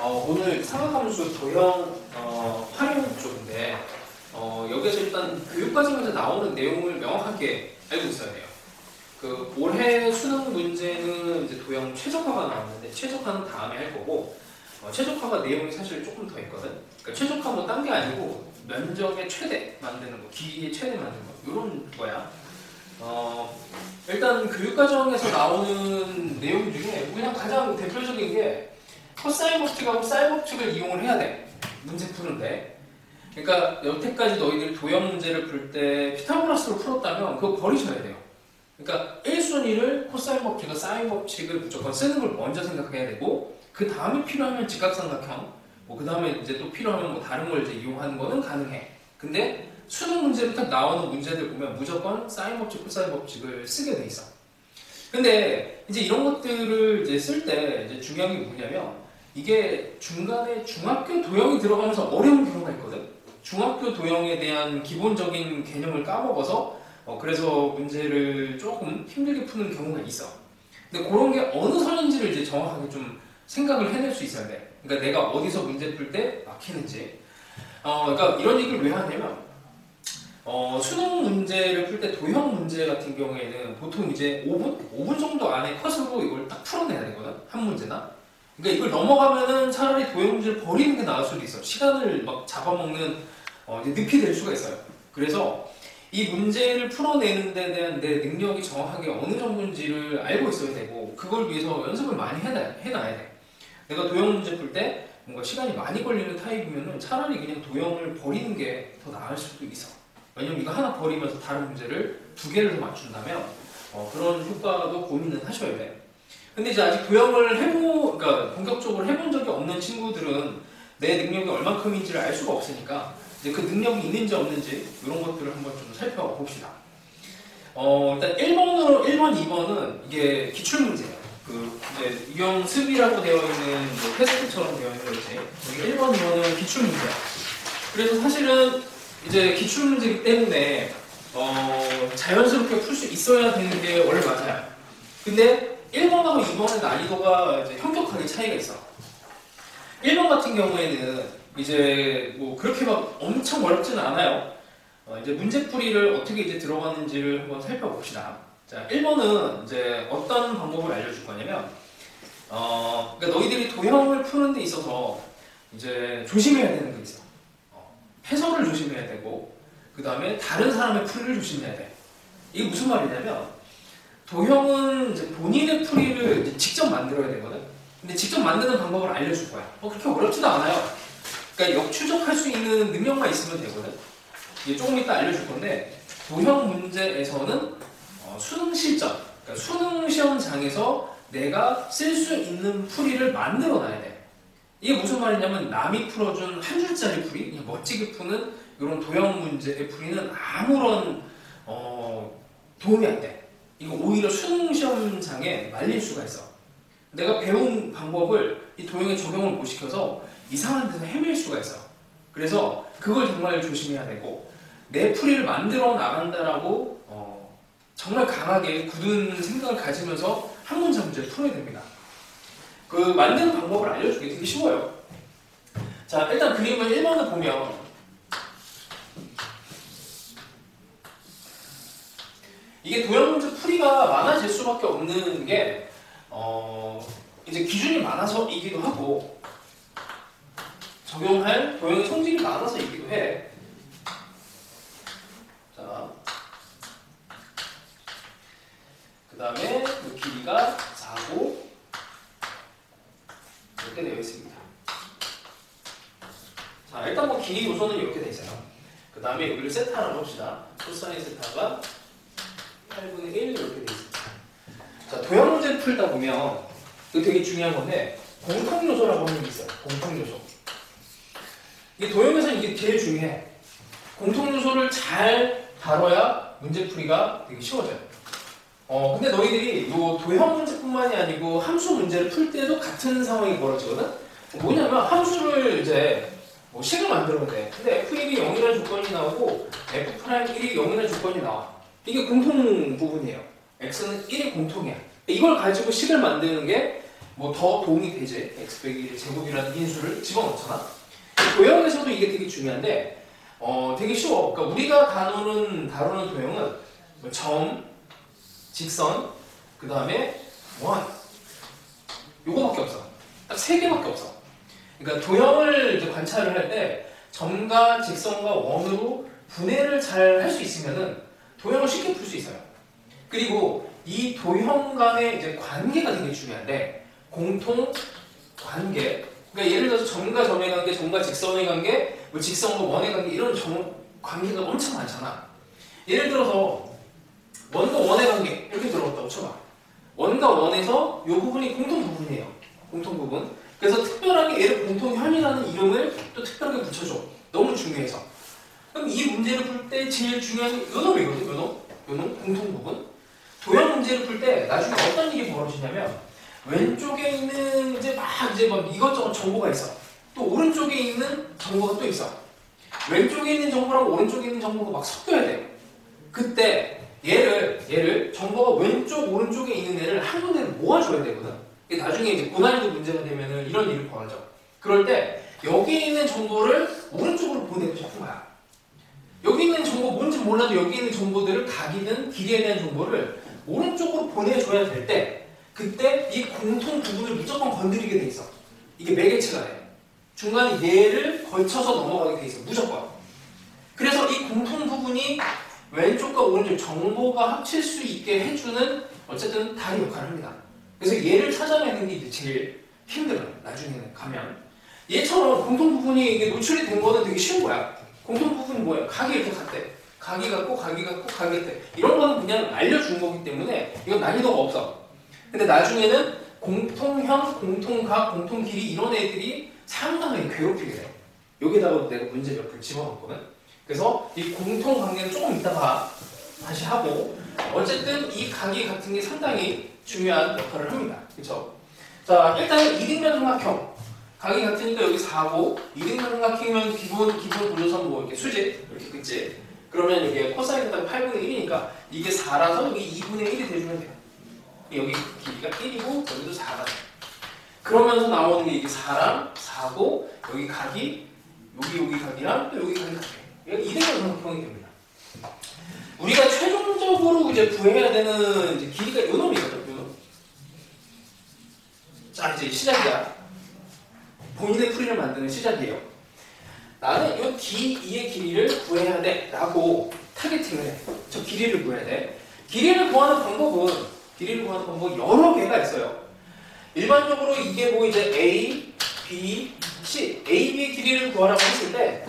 오늘 삼각함수 도형 활용 쪽인데 여기서 일단 교육과정에서 나오는 내용을 명확하게 알고 있어야 돼요. 그 올해 수능 문제는 이제 도형 최적화가 나왔는데 최적화는 다음에 할 거고 최적화가 내용이 사실 조금 더 있거든. 그러니까 최적화 뭐 딴 게 아니고 면적의 최대 만드는 거, 길이의 최대 만드는 거 이런 거야. 일단 교육과정에서 나오는 내용 중에 그냥 가장 대표적인 게 코사인 법칙하고 사인 법칙을 이용을 해야 돼. 문제 푸는데. 그러니까 여태까지 너희들이 도형 문제를 풀 때 피타고라스로 풀었다면 그거 버리셔야 돼요. 그러니까 1순위를 코사인 법칙과 사인 법칙을 무조건 쓰는 걸 먼저 생각해야 되고 그 다음에 필요하면 직각삼각형 그 다음에 이제 또 필요하면 뭐 다른 걸 이제 이용하는 거는 가능해. 근데 수능 문제로 딱 나오는 문제들 보면 무조건 사인 법칙, 코사인 법칙을 쓰게 돼 있어. 근데 이제 이런 것들을 이제 쓸 때 이제 중요한 게 뭐냐면 이게 중간에 중학교 도형이 들어가면서 어려운 경우가 있거든. 중학교 도형에 대한 기본적인 개념을 까먹어서 그래서 문제를 조금 힘들게 푸는 경우가 있어. 근데 그런 게 어느 선인지를 이제 정확하게 좀 생각을 해낼 수 있어야 돼. 그러니까 내가 어디서 문제 풀 때 막히는지. 그러니까 이런 얘기를 왜 하냐면 수능 문제를 풀 때 도형 문제 같은 경우에는 보통 이제 5분 정도 안에 컷으로 이걸 딱 풀어내야 되거든. 한 문제나. 그러니까 이걸 넘어가면은 차라리 도형 문제를 버리는 게 나을 수도 있어. 시간을 막 잡아먹는 이제 늪이 될 수가 있어요. 그래서 이 문제를 풀어내는 데 대한 내 능력이 정확하게 어느 정도인지를 알고 있어야 되고 그걸 위해서 연습을 많이 해놔야 돼. 내가 도형 문제 풀 때 뭔가 시간이 많이 걸리는 타입이면은 차라리 그냥 도형을 버리는 게 더 나을 수도 있어. 왜냐면 이거 하나 버리면서 다른 문제를 두 개를 더 맞춘다면 그런 효과도 고민을 하셔야 돼. 근데 이제 아직 도형을 그러니까 본격적으로 해본 적이 없는 친구들은 내 능력이 얼만큼인지를 알 수가 없으니까 이제 그 능력이 있는지 없는지 이런 것들을 한번 좀 살펴봅시다. 일단 1번, 2번은 이게 기출문제예요. 그 이제 유형 습이라고 되어 있는 뭐 테스트처럼 되어 있는 거지. 여기 1번, 2번은 기출문제야. 그래서 사실은 이제 기출문제이기 때문에 자연스럽게 풀 수 있어야 되는 게 원래 맞아요. 근데 1번하고 2번의 난이도가 이제 현격하게 차이가 있어. 1번 같은 경우에는 이제 뭐 그렇게 막 엄청 어렵지는 않아요. 이제 문제풀이를 어떻게 이제 들어가는지를 한번 살펴봅시다. 자, 1번은 이제 어떤 방법을 알려줄 거냐면, 그러니까 너희들이 도형을 푸는 데 있어서 이제 조심해야 되는 게 있어. 해설을 조심해야 되고, 그 다음에 다른 사람의 풀이를 조심해야 돼. 이게 무슨 말이냐면, 도형은 이제 본인의 풀이를 이제 직접 만들어야 되거든? 근데 직접 만드는 방법을 알려줄 거야. 그렇게 어렵지도 않아요. 그러니까 역추적할 수 있는 능력만 있으면 되거든? 이게 조금 이따 알려줄 건데, 도형 문제에서는 수능 실전, 그러니까 수능 시험장에서 내가 쓸 수 있는 풀이를 만들어 놔야 돼. 이게 무슨 말이냐면 남이 풀어준 한 줄짜리 풀이, 그냥 멋지게 푸는 이런 도형 문제의 풀이는 아무런 도움이 안 돼. 이거 오히려 수능 시험장에 말릴 수가 있어. 내가 배운 방법을 이 도형에 적용을 못 시켜서 이상한 데서 헤맬 수가 있어. 그래서 그걸 정말 조심해야 되고 내 풀이를 만들어 나간다라고 정말 강하게 굳은 생각을 가지면서 한 문제 문제를 풀어야 됩니다. 그 만드는 방법을 알려주기 되게 쉬워요. 자, 일단 그림을 1번을 보면 이게 도형 문제 풀이가 많아질 수밖에 없는 게 이제 기준이 많아서이기도 하고 적용할 도형의 성질이 많아서이기도 해. 자, 그 다음에 그 길이가 4고 이렇게 되어 있습니다. 자, 일단 뭐 길이 요소는 이렇게 되어 있어요. 그 다음에 여기를 세타라고 합시다. 코사인 세타가 8분의 1 이렇게 되어 있습니다. 자, 도형 문제를 풀다 보면 이거 되게 중요한 건데 공통 요소라고 하는 게 있어요. 공통 요소. 이 도형에서는 이게 제일 중요해. 공통 요소를 잘 다뤄야 문제풀이가 되게 쉬워져요. 근데 너희들이 요 도형 문제뿐만이 아니고 함수 문제를 풀 때도 같은 상황이 벌어지거든? 뭐냐면 함수를 이제 뭐 식을 만들어야 돼. 근데 f1이 0이라는 조건이 나오고 f'1이 0이라는 조건이 나와. 이게 공통 부분이에요. x는 1이 공통이야. 이걸 가지고 식을 만드는 게 뭐 더 도움이 되지. x 빼기 1의 제곱이라는 인수를 집어넣잖아. 도형에서도 이게 되게 중요한데 되게 쉬워. 그러니까 우리가 다루는 도형은 뭐 점, 직선, 그 다음에 원 요거밖에 없어. 딱 3개밖에 없어. 그러니까 도형을 이제 관찰을 할 때 점과 직선과 원으로 분해를 잘 할 수 있으면은 도형을 쉽게 풀 수 있어요. 그리고 이 도형 간의 이제 관계가 되게 중요한데 공통 관계. 그러니까 예를 들어서 점과 점의 관계, 점과 직선의 관계, 뭐 직선과 원의 관계 이런 관계가 엄청 많잖아. 예를 들어서 원과 원의 관계 이렇게 들어갔다고 쳐봐. 원과 원에서 이 부분이 공통 부분이에요. 공통 부분. 그래서 특별하게 얘를 공통현이라는 이름을 또 특별하게 붙여줘. 너무 중요해서. 그럼 이 문제를 풀 때 제일 중요한 게 요 놈이거든. 요 놈 공통 부분. 도형 문제를 풀 때 나중에 어떤 일이 벌어지냐면 왼쪽에 있는 이제 막 이것저것 정보가 있어. 또 오른쪽에 있는 정보가 또 있어. 왼쪽에 있는 정보랑 오른쪽에 있는 정보가 막 섞여야 돼. 그때 얘를 정보가 왼쪽 오른쪽에 있는 애를 한 군데 모아줘야 되거든. 나중에 이제 고난이도 문제가 되면은 이런 일이 벌어져. 그럴 때 여기 있는 정보를 오른쪽으로 보내고 싶은 거야. 여기 있는 정보 뭔지 몰라도 여기 있는 정보들을 각이든 길이에 대한 정보를 오른쪽으로 보내줘야 될 때 그때 이 공통 부분을 무조건 건드리게 돼 있어. 이게 매개체가 돼. 중간에 얘를 거쳐서 넘어가게 돼 있어. 무조건. 그래서 이 공통 부분이 왼쪽과 오른쪽 정보가 합칠 수 있게 해주는 어쨌든 다른 역할을 합니다. 그래서 얘를 찾아내는 게 이제 제일 힘들어요. 나중에는 가면. 얘처럼 공통 부분이 이게 노출이 된 거는 되게 쉬운 거야. 공통 부분이 뭐예요? 각이 이렇게 같대. 각이 같고 각이 같고 각이 같대. 이런 거는 그냥 알려준 거기 때문에 이건 난이도가 없어. 근데 나중에는 공통형, 공통각, 공통길이 이런 애들이 상당히 괴롭히게 돼. 여기다가 내가 문제 몇 개 집어넣거든. 그래서 이 공통관계는 조금 이따가 다시 하고 어쨌든 이 각이 같은 게 상당히 중요한 역할을 합니다. 그렇죠? 자, 일단 2등변 삼각형 각이 같으니까 여기 4고 2등변 삼각형이면 기본 구조선 뭐 이렇게 수직 이렇게 긋지. 그러면 이게 코사인에다가 8분의 1이니까 이게 4라서 여기 2분의 1이 돼주면 돼요. 여기 길이가 1이고 여기도 4가 돼. 그러면서 나오는 게 이게 4랑 4고 여기 각이 여기 각이랑 또 여기 각이 같아. 얘가 2등변 삼각형이 됩니다. 우리가 최종적으로 이제 구해야 되는 이제 길이가 요 놈이거든. 요 놈. 자, 이제 시작이야. 본인의 풀이를 만드는 시작이에요. 나는 이 D2의 길이를 구해야 돼 라고 타겟팅을 해. 저 길이를 구해야 돼. 길이를 구하는 방법은 여러 개가 있어요. 일반적으로 이게 뭐 이제 A, B, C, A, B의 길이를 구하라고 했을 때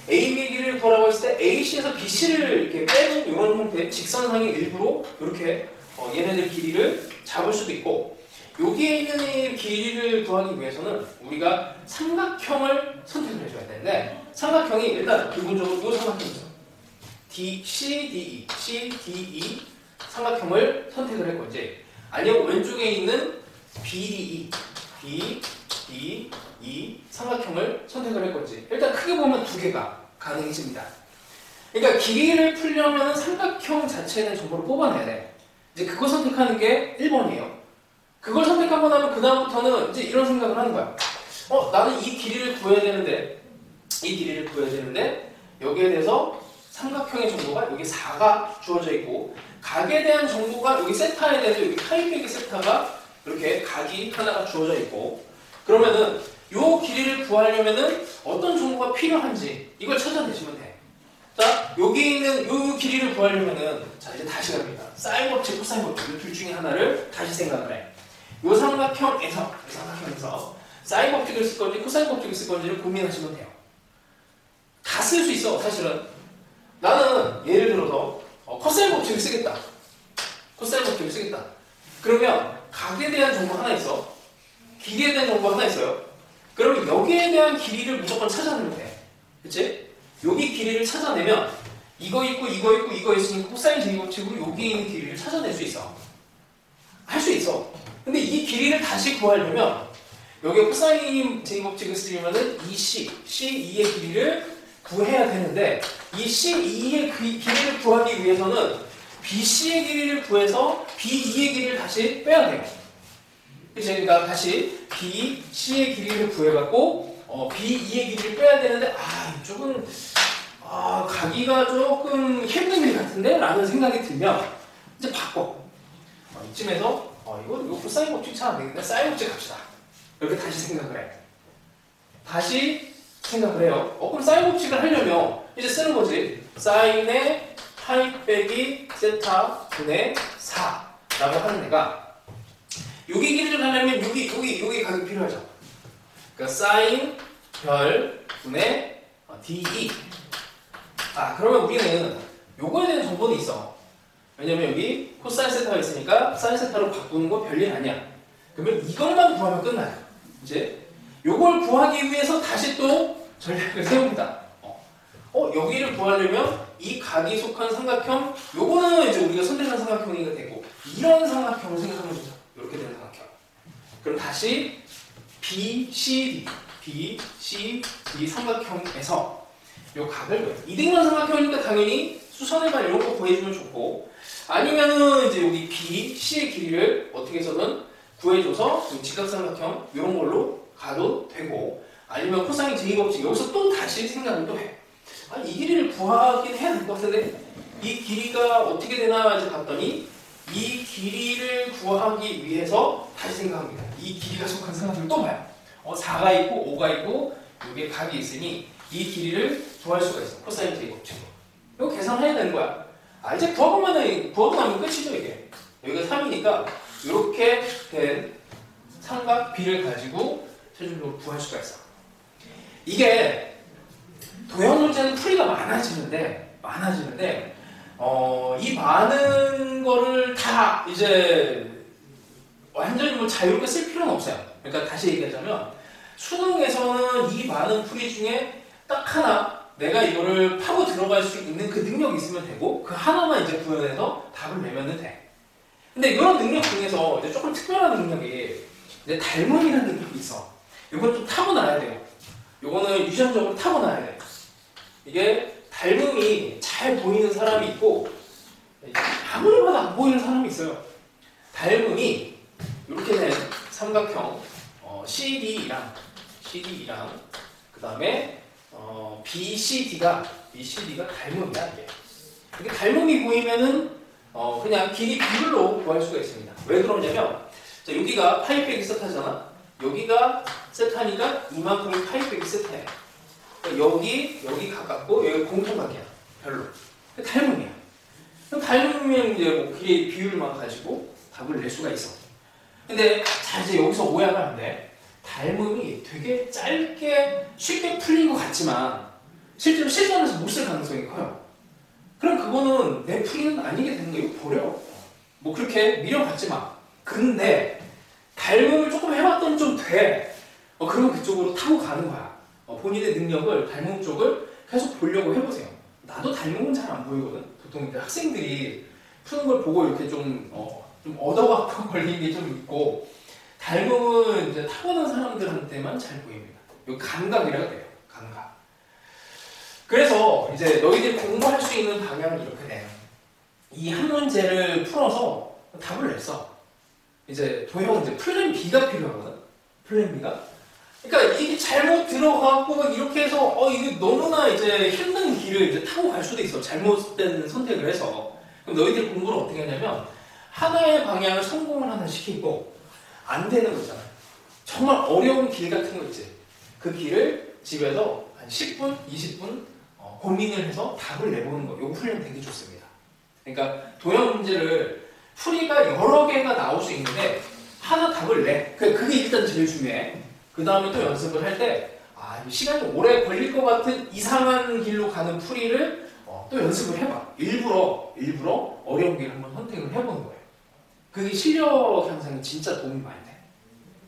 A, B의 길이를 구하라고 했을 때 A, C에서 B, C를 이렇게 빼는 이런 형태의 직선상의 일부로 이렇게 얘네들 길이를 잡을 수도 있고 여기에 있는 이 길이를 구하기 위해서는 우리가 삼각형을 선택을 해줘야 되는데 삼각형이 일단 기본적으로 이 삼각형이죠. D, C, D, E, C, D, E 삼각형을 선택을 할 건지 아니면 왼쪽에 있는 B, D, E 삼각형을 선택을 할 건지 일단 크게 보면 두 개가 가능해집니다. 그러니까 길이를 풀려면 삼각형 자체에 대한 정보를 뽑아내야 돼. 이제 그거 선택하는 게 1번이에요. 그걸 선택하고 나면 그 다음부터는 이제 이런 생각을 하는 거야. 나는 이 길이를 구해야 되는데 여기에 대해서 삼각형의 정보가 여기 4가 주어져 있고 각에 대한 정보가 여기 세타에 대해서 여기 카이백의 세타가 이렇게 각이 하나가 주어져 있고 그러면은 요 길이를 구하려면은 어떤 정보가 필요한지 이걸 찾아내시면 돼. 자, 여기 있는 요 길이를 구하려면은 자 이제 다시 갑니다. 사인 법칙, 코사인 법칙 이 둘 중에 하나를 다시 생각을 해. 요 삼각형에서 사인 법칙을 쓸 건지 코사인 법칙을 쓸 건지를 고민하시면 돼요. 다 쓸 수 있어 사실은. 나는 예를 들어서 코사인 법칙을 쓰겠다. 그러면 각에 대한 정보 하나 있어. 길이에 대한 정보 하나 있어요. 그러면 여기에 대한 길이를 무조건 찾아내면 돼. 그치? 여기 길이를 찾아내면 이거 있고 이거 있으니까 코사인 제곱법칙으로 여기 있는 길이를 찾아낼 수 있어. 할 수 있어. 근데 이 길이를 다시 구하려면 여기 코사인 제곱법칙을 쓰려면은 이 C2의 길이를 구해야 되는데 이 C2의 길이를 구하기 위해서는 BC의 길이를 구해서 B2의 길이를 다시 빼야 돼요. 그치? 그러니까 다시 BC의 길이를 구해갖고 BE의 길이를 빼야 되는데 이쪽은 가기가 조금 힘든 일 같은데? 라는 생각이 들면 이제 바꿔. 이쯤에서 이거 코사인 법칙 참 안 되겠네. 사인 법칙 갑시다. 이렇게 다시 생각을 해. 다시 생각을 해요. 그럼 사인 법칙을 하려면 이제 쓰는 거지. 사인의 파이 빼기 세타 분의 4라고 하는 애가 여기 길이를 하려면 여기 가격이 필요하죠. 그러니까 사인 별 분의 DE. 그러면 우리는 요거에 대한 정보는 있어. 왜냐면 여기 코사인 세타가 있으니까 사인 세타로 바꾸는 거 별일 아니야. 그러면 이것만 구하면 끝나요. 이제 요걸 구하기 위해서 다시 또 전략을 세웁니다. 여기를 구하려면 이 각이 속한 삼각형, 요거는 이제 우리가 선택한 삼각형이 되고, 이런 삼각형을 생각하면 되죠. 이렇게 되는 삼각형. 그럼 다시 BCD 삼각형에서 요 각을 이등변 삼각형이니까 당연히 수선해봐 이런 거 구해주면 좋고, 아니면은 이제 여기 BC의 길이를 어떻게 해서든 구해줘서 직각삼각형 이런 걸로 가도 되고, 아니면 코사인 제이 법칙 여기서 또 다시 생각을 또 해. 이 길이를 구하긴 해야 될 것 같은데 이 길이가 어떻게 되나 이제 봤더니 이 길이를 구하기 위해서 다시 생각합니다. 이 길이가 속한 삼각형을 또 봐요. 4가 있고 5가 있고 여기에 각이 있으니 이 길이를 구할 수가 있어. 코사인 제이 법칙으로. 이거 계산해야 되는 거야. 이제 구하고 나면 끝이죠 이게. 여기가 3이니까 이렇게 된 삼각 B를 가지고 최종적으로 구할 수가 있어. 이게 도형 문제는 풀이가 많아지는데 이 많은 거를 다 이제 완전히 자유롭게 쓸 필요는 없어요. 그러니까 다시 얘기하자면 수능에서는 이 많은 풀이 중에 딱 하나 내가 이거를 파고 들어갈 수 있는 그 능력이 있으면 되고 그 하나만 이제 구현해서 답을 내면 돼. 근데 이런 능력 중에서 이제 조금 특별한 능력이 이제 닮음이라는 능력이 있어. 이건 좀 타고나야 돼요. 이거는 유전적으로 타고나야 돼. 이게 닮음이 잘 보이는 사람이 있고 아무리 봐도 안 보이는 사람이 있어요. 닮음이 이렇게 된 삼각형 CD랑 그 다음에 BCD가 닮음이야. 이게 닮음이 보이면은 그냥 길이 비율로 구할 수가 있습니다. 왜 그러냐면 여기가 파이 빼기 세타잖아. 여기가 세타니까 이만큼이 파이 빼기 세타야. 여기 가깝고 여기 공통각이야. 별로. 닮음이야. 그럼 닮으면 이제 뭐 길이 비율만 가지고 답을 낼 수가 있어. 근데 자 이제 여기서 오해하면 안 돼. 닮음이 되게 짧게 쉽게 풀린 것 같지만 실제로 실전에서 못 쓸 가능성이 커요. 그럼 그거는 내 풀이는 아니게 되는 거 이거 버려. 뭐 그렇게 미련받지 마. 근데 닮음을 조금 해봤더니 좀 돼. 그러면 그쪽으로 타고 가는 거야. 본인의 능력을 닮음 쪽을 계속 보려고 해보세요. 나도 닮음은 잘 안 보이거든. 보통 이제 학생들이 푸는 걸 보고 이렇게 좀 얻어갖고 걸리는 게 좀 있고 닮음은 이제 타고난 사람들한테만 잘 보입니다. 이 감각이라고 해요. 감각. 그래서 이제 너희들이 공부할 수 있는 방향은 이렇게 돼요. 이 한 문제를 풀어서 답을 냈어. 이제 도형 이제 플랜 B가 필요하거든. 플랜 B가. 그러니까 이게 잘못 들어가고 이렇게 해서 이게 너무나 이제 힘든 길을 이제 타고 갈 수도 있어. 잘못된 선택을 해서. 그럼 너희들 공부를 어떻게 하냐면 하나의 방향을 성공을 하나 시키고 안 되는 거 있잖아. 정말 어려운 길 같은 거 있지. 그 길을 집에서 한 10분, 20분 고민을 해서 답을 내보는 거. 이거 훈련 되게 좋습니다. 그러니까 도형 문제를 풀이가 여러 개가 나올 수 있는데 하나 답을 내. 그게 일단 제일 중요해. 그 다음에 또 연습을 할 때 시간이 오래 걸릴 것 같은 이상한 길로 가는 풀이를 또 연습을 해봐. 일부러 어려운 길을 한번 선택을 해보는 거예요. 그게 실력 향상에 진짜 도움이 많이 돼.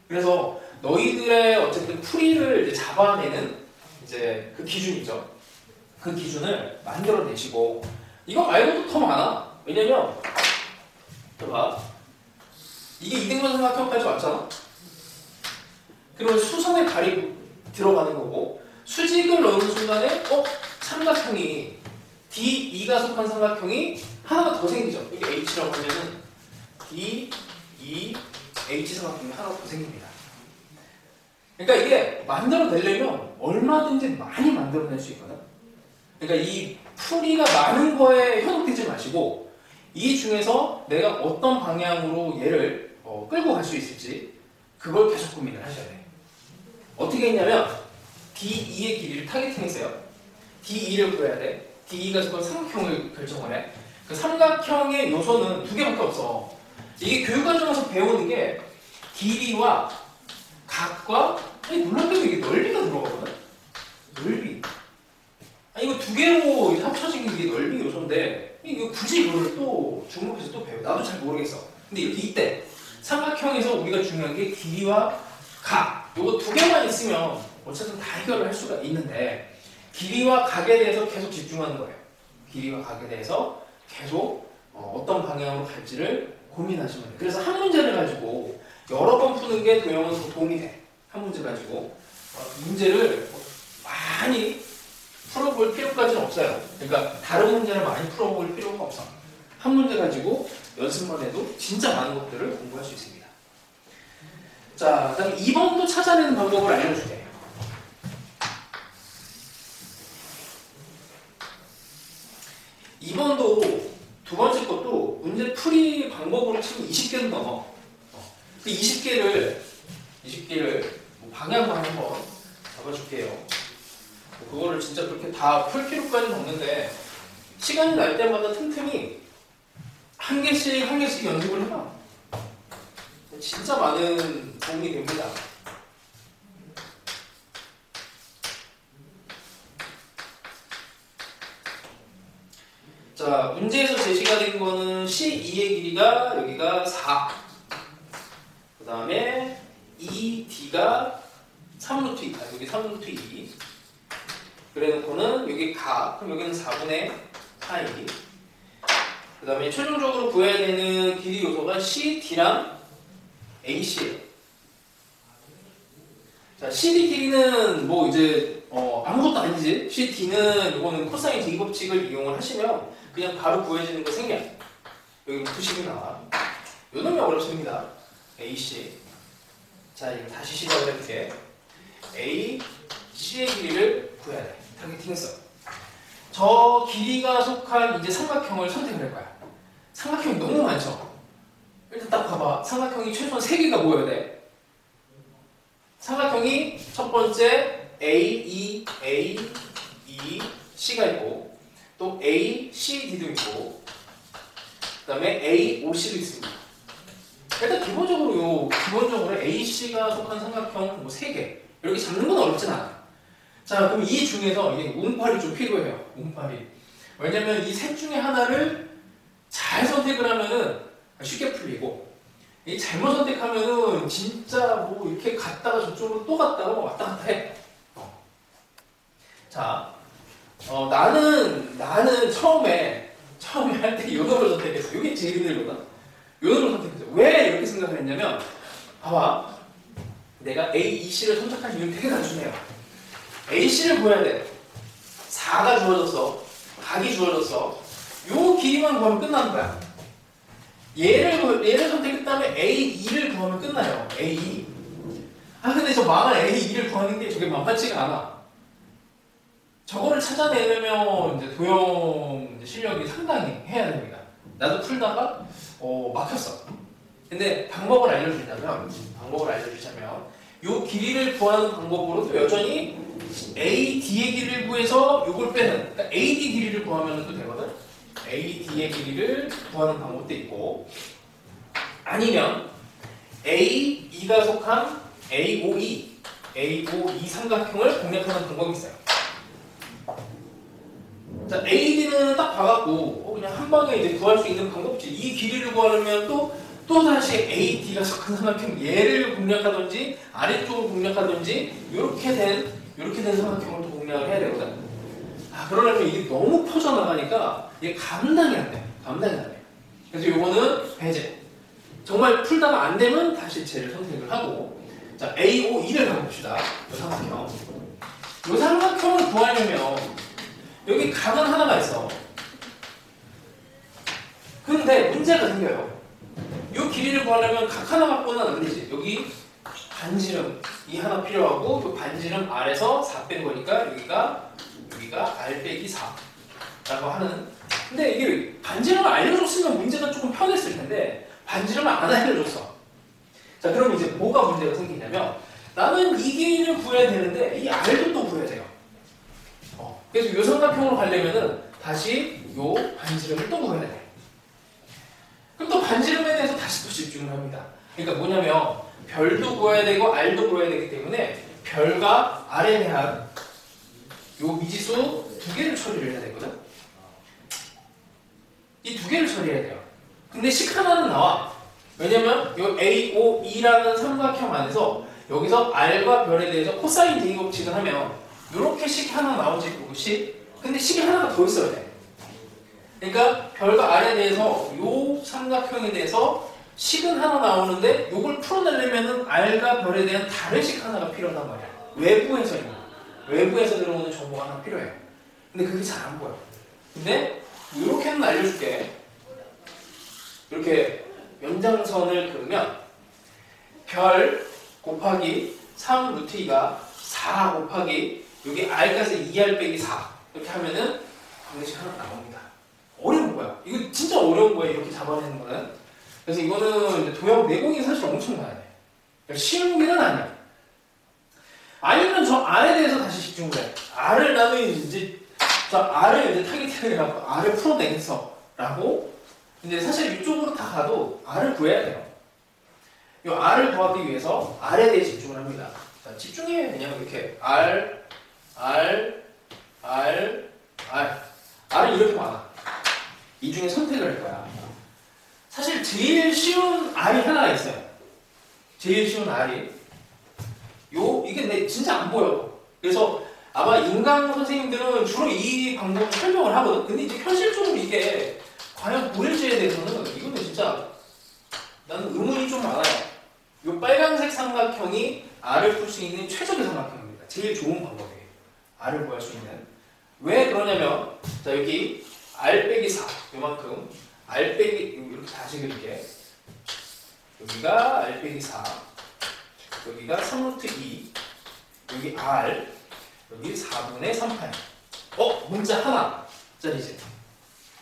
그래서 너희들의 어쨌든 풀이를 이제 잡아내는 이제 그 기준이죠. 그 기준을 만들어내시고 이거 말고도 더 많아. 왜냐면 봐. 이게 이등변 삼각형까지 왔잖아. 그러면 수선의 발이 들어가는 거고 수직을 넣는 순간에 삼각형이 D2가 속한 삼각형이 하나가 더 생기죠. 이게 H라고 하면은 D2 H 삼각형이 하나 더 생깁니다. 그러니까 이게 만들어내려면 얼마든지 많이 만들어낼 수 있거든. 그러니까 이 풀이가 많은 거에 현혹되지 마시고 이 중에서 내가 어떤 방향으로 얘를 끌고 갈 수 있을지 그걸 계속 고민을 하셔야 돼. 어떻게 했냐면 D2의 길이를 타겟팅했어요. D2를 구해야 돼. D2가 그건 삼각형을 결정을 해. 그 삼각형의 요소는 두 개밖에 없어. 이게 교육과정에서 배우는 게 길이와 각과 물론 이게 넓이가 들어가거든. 넓이. 이거 두 개로 합쳐진 게 이게 넓이 요소인데 이거 굳이 이거를 또 주목해서 또 배워. 나도 잘 모르겠어. 근데 이렇게 이때 삼각형에서 우리가 중요한 게 길이와 각. 요거 두 개만 있으면 어쨌든 다 해결을 할 수가 있는데 길이와 각에 대해서 계속 집중하는 거예요. 길이와 각에 대해서 계속 어떤 방향으로 갈지를 고민하시면 돼요. 그래서 한 문제를 가지고 여러 번 푸는 게 도형은 더 도움이 돼. 한 문제 가지고 문제를 많이 풀어볼 필요까지는 없어요. 그러니까 다른 문제를 많이 풀어볼 필요가 없어. 한 문제 가지고 연습만 해도 진짜 많은 것들을 공부할 수 있습니다. 자, 그다음에 2번도 찾아내는 방법을 알려줄게요. 2번도 두 번째 것도 문제 풀이 방법으로 치면 20개는 넘어. 그 20개를 방향만 한번 잡아줄게요. 그거를 진짜 그렇게 다 풀 필요까지는 없는데 시간이 날 때마다 틈틈이 한 개씩 연습을 해봐. 진짜 많은 도움이 됩니다. 자, 문제에서 제시가 된 거는 C2의 길이가 여기가 4. 그 다음에 ED가 3루트 2. 여기 3루트 2. 그래 놓고는 여기 각. 그럼 여기는 4분의 파이. 그 다음에 최종적으로 구해야 되는 길이 요소가 CD랑 AC예요. 자, CD 길이는 뭐 이제 아무것도 아니지. CD는 이거는 코사인 D 법칙을 이용을 하시면 그냥 바로 구해지는 거 생략. 여기 루트식이 나와. 요 놈이 어렵습니다. AC. 자, 이거 다시 시작을 해볼게. A, C의 길이를 구해야 돼. 타겟팅했어. 저 길이가 속한 이제 삼각형을 선택을 할 거야. 삼각형이 너무 많죠? 일단 딱 봐봐. 삼각형이 최소한 3개가 모여야 돼. 삼각형이 첫 번째 A, E, C가 있고 또 A, C, D도 있고 그 다음에 A, O, C도 있습니다. 일단 기본적으로 A, C가 속한 삼각형 뭐 3개 이렇게 잡는 건 어렵진 않아. 자, 그럼 이 중에서 이게 운빨이 좀 필요해요. 운빨이. 왜냐면 이 셋 중에 하나를 잘 선택을 하면은 쉽게 풀리고 이 잘못 선택하면은 진짜 뭐 이렇게 갔다가 저쪽으로 또 갔다가 뭐 왔다 갔다 해. 자, 나는 처음에 할 때 요놈을 선택했어. 이게 제일 힘들거든. 요놈을 선택했어. 왜 이렇게 생각을 했냐면 봐봐. 내가 A, E, C를 선택한 이유는 되게 단순해요. AC를 구해야 돼. 4가 주어졌어. 각이 주어졌어. 요 길이만 구하면 끝나는 거야. 얘를 선택했 다음에 A2를 구하면 끝나요. A2. 근데 저 망한 A2를 구하는 게 저게 만만치가 않아. 저거를 찾아내려면 이제 도형 실력이 상당히 해야 됩니다. 나도 풀다가 막혔어. 근데 방법을 알려주자면 요 길이를 구하는 방법으로도 여전히 AD의 길이를 구해서 요걸 빼는, 그러니까 AD 길이를 구하면 또 되거든. AD의 길이를 구하는 방법도 있고 아니면 A2가 속한 AOE 삼각형을 공략하는 방법이 있어요. 자, AD는 딱 봐갖고 그냥 한 방에 이제 구할 수 있는 방법이지. 이 길이를 구하려면 또 다시 AD가 속한 삼각형 얘를 공략하든지 아래쪽을 공략하든지 이렇게 된 삼각형을 또 공략을 해야 되거든. 그러려면 이게 너무 퍼져나가니까 이게 감당이 안 돼. 그래서 요거는 배제. 정말 풀다가 안 되면 다시 쟤를 선택을 하고. 자, AOE를 가봅시다. 요 삼각형. 요 삼각형을 구하려면 여기 각은 하나가 있어. 근데 문제가 생겨요. 요 길이를 구하려면 각 하나 갖고는 안 되지. 여기 반지름 이 하나 필요하고 그 반지름 R에서 4 뺀 거니까 여기가 R 빼기 4라고 하는. 근데 이게 반지름을 알려줬으면 문제가 조금 편했을 텐데 반지름을 안 알려줬어. 자, 그럼 이제 뭐가 문제가 생기냐면 나는 이 길이를 구해야 되는데 이 R도 또 구해야 돼요. 그래서 요 삼각형으로 가려면은 다시 요 반지름을 또 구해야 돼. 그럼 또 반지름에 대해서 다시 또 집중을 합니다. 그러니까 뭐냐면 별도 구해야 되고 R도 구해야 되기 때문에 별과 R에 대한 요 미지수 두 개를 처리를 해야 되거든. 이 두 개를 처리해야 돼요. 근데 식 하나는 나와. 왜냐면 요 AOE라는 삼각형 안에서 여기서 R과 별에 대해서 코사인 제곱 법칙을 하면 이렇게 식이 하나 나오지. 근데 식이 하나가 더 있어야 돼. 그러니까 별과 R에 대해서 요 삼각형에 대해서 식은 하나 나오는데 요걸 풀어내려면은 R과 별에 대한 다른 식 하나가 필요하단 말이야. 외부에서 들어오는 정보가 하나 필요해. 근데 그게 잘 안 보여. 근데 이렇게는 알려줄게. 이렇게 연장선을 그으면 별 곱하기 3 루트 2가 4 곱하기 여기 R까지 2R 빼기 4 이렇게 하면은 방정식 하나 나옵니다. 어려운 거야. 이거 진짜 어려운 거야. 이렇게 잡아내는 거는. 그래서 이거는 이제 도형 내공이 사실 엄청나야 돼. 그러니까 쉬운 길은 아니야. 아니면 저 R에 대해서 다시 집중을 해. R을 나는 이제 저 R을 이제 타겟팅해갖고 R을 풀어내겠어 라고. 근데 사실 이쪽으로 다 가도 R을 구해야 돼요. 이 R을 구하기 위해서 R에 대해 집중을 합니다. 자, 집중해. 그냥 이렇게 R은 이렇게 많아. 이 중에 선택을 할 거야. 사실 제일 쉬운 R이 하나 있어요. 제일 쉬운 R이 이게 진짜 안 보여. 그래서 아마 인강 선생님들은 주로 이 방법을 설명을 하거든. 근데 이제 현실적으로 이게 과연 보일지에 대해서는 이거는 진짜 나는 의문이 좀 많아요. 이 빨간색 삼각형이 R을 풀 수 있는 최적의 삼각형입니다. 제일 좋은 방법이에요. R을 구할 수 있는. 왜 그러냐면 자, 여기 R 빼기 4 요만큼 R 빼기 이렇게 다시 그릴게. 여기가 R 빼기 4 여기가 3루트 2 여기 R 여기 4분의 3파이. 문자 하나짜리지.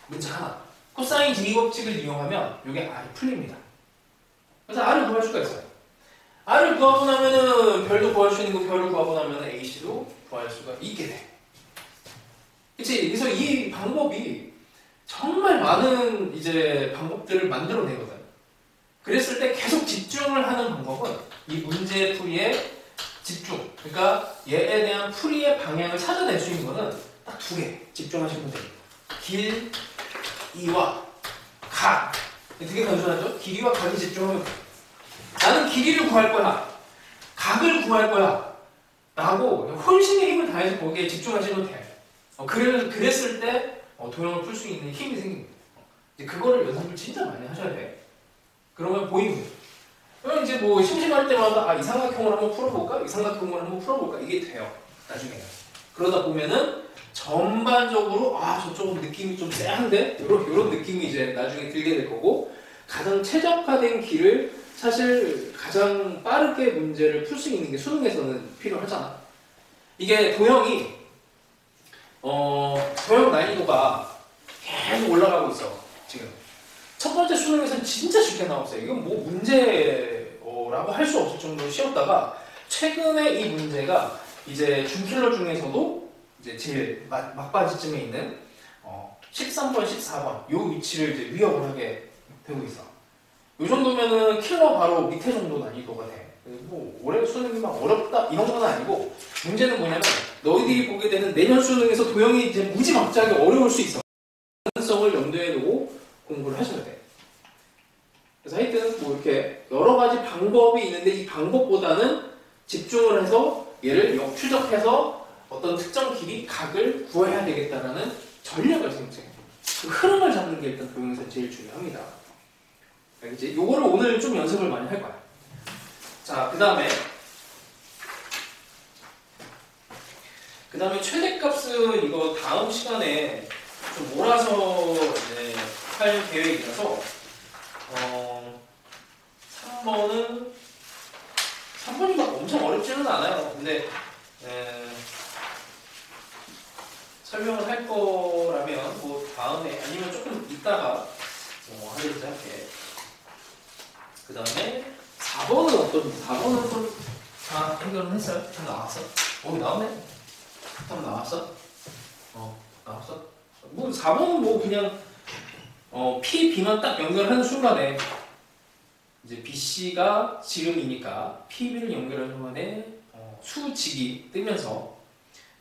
문자 하나. 코사인 제곱법칙을 이용하면 이게 R이 풀립니다. 그래서 R을 구할 수가 있어요. R을 구하고 나면은 별도 구할 수 있는 거 별을 구하고 나면은 AC도 구할 수가 있게 돼. 그치? 그래서 이 방법이 정말 많은 이제 방법들을 만들어내거든. 그랬을 때 계속 집중을 하는 방법은 이 문제 풀이에 집중. 그러니까 얘에 대한 풀이의 방향을 찾아낼 수 있는 거는 딱 두 개 집중하시면 됩니다. 길이와 각. 되게 단순하죠? 길이와 각이 집중하면 돼. 나는 길이를 구할 거야. 각을 구할 거야. 라고 훨씬의 힘을 다해서 거기에 집중하시면 돼. 그랬을 때 도형을 풀 수 있는 힘이 생깁니다. 그거를 연습을 진짜 많이 하셔야 돼. 그러면 보이고. 그럼 이제 뭐 심심할 때마다 이 삼각형을 한번 풀어볼까? 이 삼각형을 한번 풀어볼까? 이게 돼요. 나중에. 그러다 보면은 전반적으로 저쪽은 느낌이 좀 쎄한데? 이런 느낌이 이제 나중에 들게 될 거고 가장 최적화된 길을 사실 가장 빠르게 문제를 풀 수 있는 게 수능에서는 필요하잖아. 이게 도형이 도형 난이도가 계속 올라가고 있어. 지금 첫 번째 수능에서는 진짜 쉽게 나왔어요. 이건 뭐 문제라고 할 수 없을 정도로 쉬웠다가 최근에 이 문제가 이제 준킬러 중에서도 이제 제일 막바지쯤에 있는 13번, 14번 요 위치를 이제 위협을 하게 되고 있어. 요 정도면은 킬러 바로 밑에 정도 난이도가 돼. 뭐 올해 수능이 막 어렵다 이런 건 아니고 문제는 뭐냐면 너희들이 보게 되는 내년 수능에서 도형이 이제 무지막지하게 어려울 수 있어. 가능성을 염두에 두고 공부를 하셔야 돼. 그래서 하여튼 뭐 이렇게 여러 가지 방법이 있는데 이 방법보다는 집중을 해서 얘를 역추적해서 어떤 특정 길이 각을 구해야 되겠다라는 전략을 생각해요. 그 흐름을 잡는 게 일단 도형에서 제일 중요합니다. 알겠지? 요거를 오늘 좀 연습을 많이 할 거야. 자, 그 다음에 최대값은 이거 다음 시간에 좀 몰아서 이제 할 계획이라서 3번이 막 엄청 어렵지는 않아요. 근데 설명을 할 거라면 뭐 다음에 아니면 조금 이따가 하려고 할게. 그 다음에 4번은 어떤지. 4번은 좀 다 해결은 했어요? 다 나왔어? 나왔네? 다 나왔어? 나왔어? 뭐 4번은 뭐 그냥 P, B만 딱 연결하는 순간에 이제 BC가 지름이니까 PB를 연결하는 순간에 수직이 뜨면서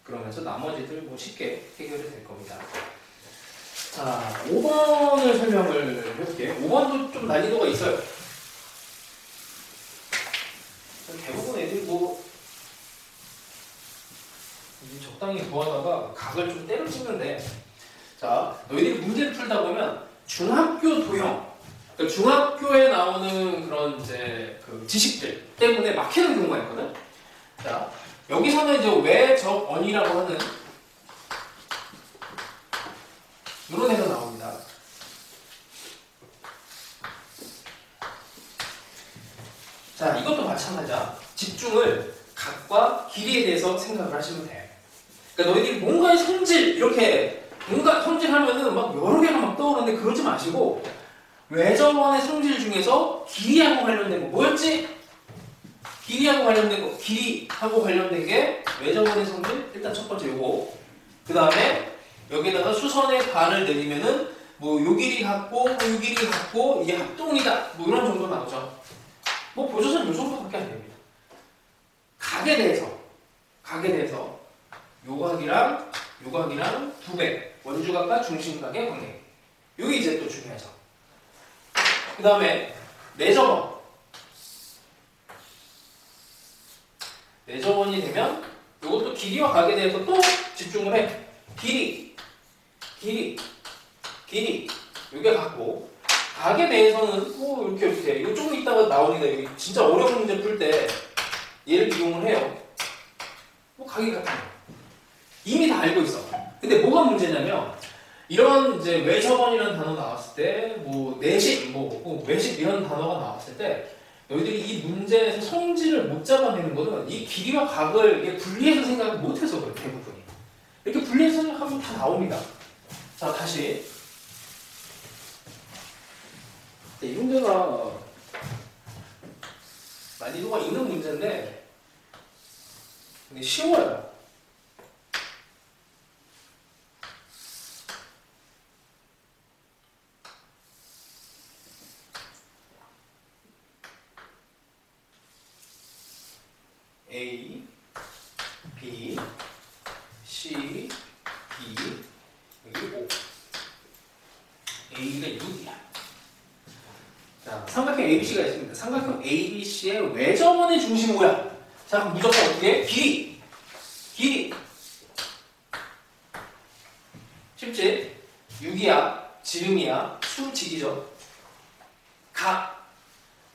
그러면서 나머지들 뭐 쉽게 해결이 될 겁니다. 자, 5번을 설명을 해볼게요. 5번도 좀 난이도가 있어요. 대부분 애들이 뭐 적당히 구하다가 각을 좀 때려 찍는데, 자, 너희들이 문제를 풀다 보면 중학교 도형, 그러니까 중학교에 나오는 그런 이제 그 지식들 때문에 막히는 경우가 있거든. 자, 여기서는 이제 외접원이라고 하는 이런 애가 나옵니다. 자, 이것도 마찬가지야. 집중을 각과 길이에 대해서 생각을 하시면 돼. 그러니까 너희들이 뭔가의 성질, 이렇게 뭔가 성질하면은 막 여러 개가 막 떠오르는데 그러지 마시고, 외접원의 성질 중에서 길이하고 관련된 거 뭐였지? 길이하고 관련된 거, 길이하고 관련된 게 외접원의 성질. 일단 첫 번째 요거. 그 다음에 여기다가 수선의 반을 내리면은 뭐 요 길이 같고 요 길이 같고 이게 합동이다, 뭐 이런 정도 나오죠. 뭐 보조선 요 정도밖에 안 됩니다. 각에 대해서 요 각이랑 두 배, 원주각과 중심각의 관계. 요게 이제 또 중요하죠. 그 다음에 내접원이 되면 요것도 길이와 각에 대해서 또 집중을 해. 길이 요게 같고, 각에 대해서는 뭐 이렇게 이거 조금 있다가 나오니까 여기 진짜 어려운 문제 풀 때 얘를 이용을 해요. 뭐 각이 같은 거 이미 다 알고 있어. 근데 뭐가 문제냐면 이런 이제 외접원이라는 단어 나왔을 때, 뭐 내식, 뭐 외식 이런 단어가 나왔을 때 너희들이 이 문제에서 성질을 못 잡아내는 거는 이 길이와 각을 이게 분리해서 생각을 못해서 그래. 대부분이 이렇게 분리해서 생각하면 다 나옵니다. 자, 다시 이 문제가 난이도가 있는 문제인데 근데 쉬워요. A, B, C, D, 여기 5. A가 6이야. 자, 삼각형 ABC가 있습니다. 삼각형 ABC의 외접원의 중심이 뭐야? 자, 그럼 무조건 어떻게 해? 길이. 쉽지? 6이야, 지름이야, 수직이죠. 각,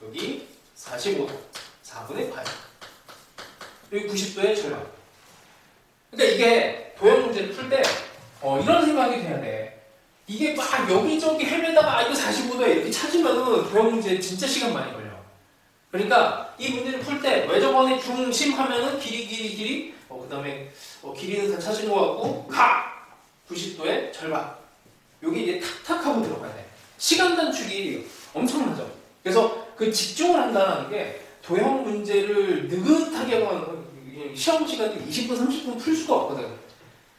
여기 45도, 4분의 8. 여기 90도의 절반. 그러니까 이게 도형 문제를 풀 때 이런 생각이 돼야 돼. 이게 막 여기저기 헤매다가 이거 45도야 이렇게 찾으면은 도형 문제 진짜 시간 많이 걸려. 그러니까 이 문제를 풀 때 외접원의 중심 하면은 길이 그 다음에 길이는 다 찾은 것 같고 각 90도의 절반. 여기 이제 탁탁하고 들어가야 돼. 시간 단축이 엄청나죠. 그래서 그 집중을 한다는 게 도형 문제를 느긋하게 하면 시험 시간이 20분, 30분 풀 수가 없거든.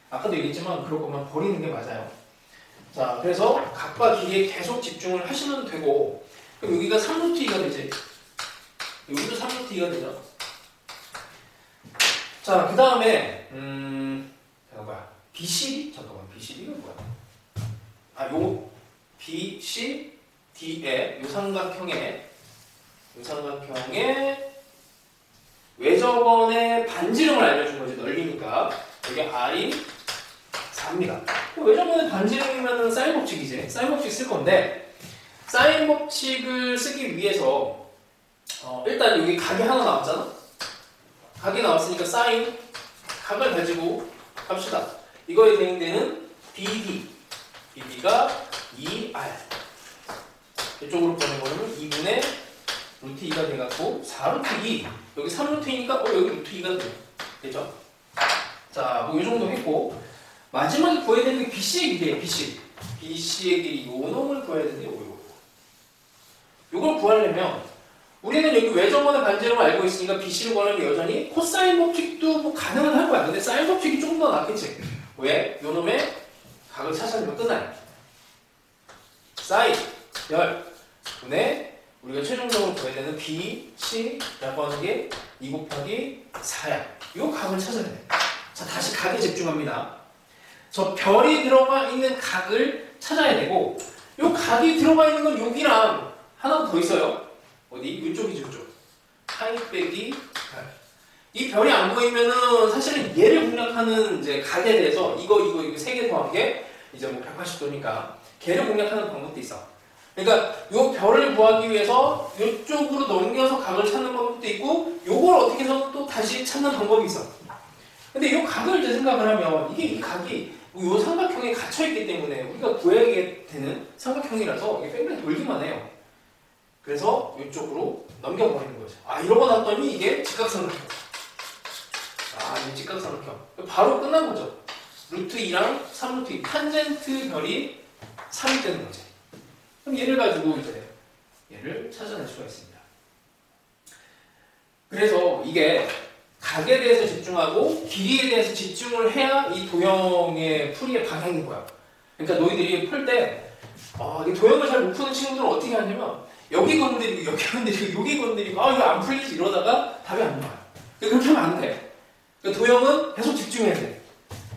아까도 얘기했지만 그럴 거면 버리는 게 맞아요. 자, 그래서 각과 길이에 계속 집중을 하시면 되고, 그럼 여기가 3루트 2가 되지. 여기도 3루트 2가 되죠. 자, 그 다음에 BCD? 잠깐만, BCD가 뭐야? 요 BCD의 요 삼각형의 외접원의 반지름을 알려준 거지, 넓이니까. 여기 R이 4입니다. 외접원의 반지름이면 사인 법칙이지. 사인 법칙 쓸 건데, 사인 법칙을 쓰기 위해서, 일단 여기 각이 하나 나왔잖아? 각이 나왔으니까 사인, 각을 가지고 합시다. 이거에 대응되는 BD가 2R. 이쪽으로 보내버리면 2분의 루트 2가 돼갖고 4루트 2 여기 3루트 2니까 여기 루트 2가 되죠. 자, 뭐 이 정도 했고 마지막에 구해야 되는 게 BC의 길이에요. BC의 길이 요 놈을 구해야 되는데 요걸 구하려면 우리는 여기 외접원의 반지름을 알고 있으니까 BC를 구하려면 여전히 코사인 법칙도 뭐 가능은 할 거야. 근데 사인 법칙이 조금 더 낫겠지. 왜? 요 놈의 각을 찾아내면 끝나요. 사인 열 분의 우리가 최종적으로 구해야 되는 BC라고 하는 게 2 곱하기 4야. 요 각을 찾아야 돼. 자, 다시 각에 집중합니다. 저 별이 들어가 있는 각을 찾아야 되고 요 각이 들어가 있는 건 여기랑 하나 더 있어요. 어디? 이쪽이죠, 이쪽. 파이 빼기 8. 이 별이 안 보이면은 사실은 얘를 공략하는 이제 각에 대해서 이거 세 개 더한 게 이제 뭐 180도니까 걔를 공략하는 방법도 있어. 그러니까 요 별을 구하기 위해서 이쪽으로 넘겨서 각을 찾는 방법도 있고 요걸 어떻게 해서 또 다시 찾는 방법이 있어. 근데 요 각을 이제 생각을 하면 이게 이 각이 요 삼각형에 갇혀있기 때문에 우리가 구해야 되는 삼각형이라서 이게 뺑뺑 돌기만 해요. 그래서 이쪽으로 넘겨버리는 거죠. 아, 이러고 났더니 이게 직각삼각형. 아, 이게 직각삼각형. 바로 끝난 거죠. 루트 2랑 3루트 2. 탄젠트 별이 3이 되는 거지. 그럼 얘를 가지고 이제 얘를 찾아낼 수가 있습니다. 그래서 이게 각에 대해서 집중하고 길이에 대해서 집중을 해야 이 도형의 풀이의 방향인 거야. 그러니까 너희들이 풀 때 이 도형을 잘 못 푸는 친구들은 어떻게 하냐면 여기 건드리고 여기 건드리고 여기 건드리고 이거 안 풀리지 이러다가 답이 안 나와요. 그렇게 하면 안 돼. 그러니까 도형은 계속 집중해야 돼.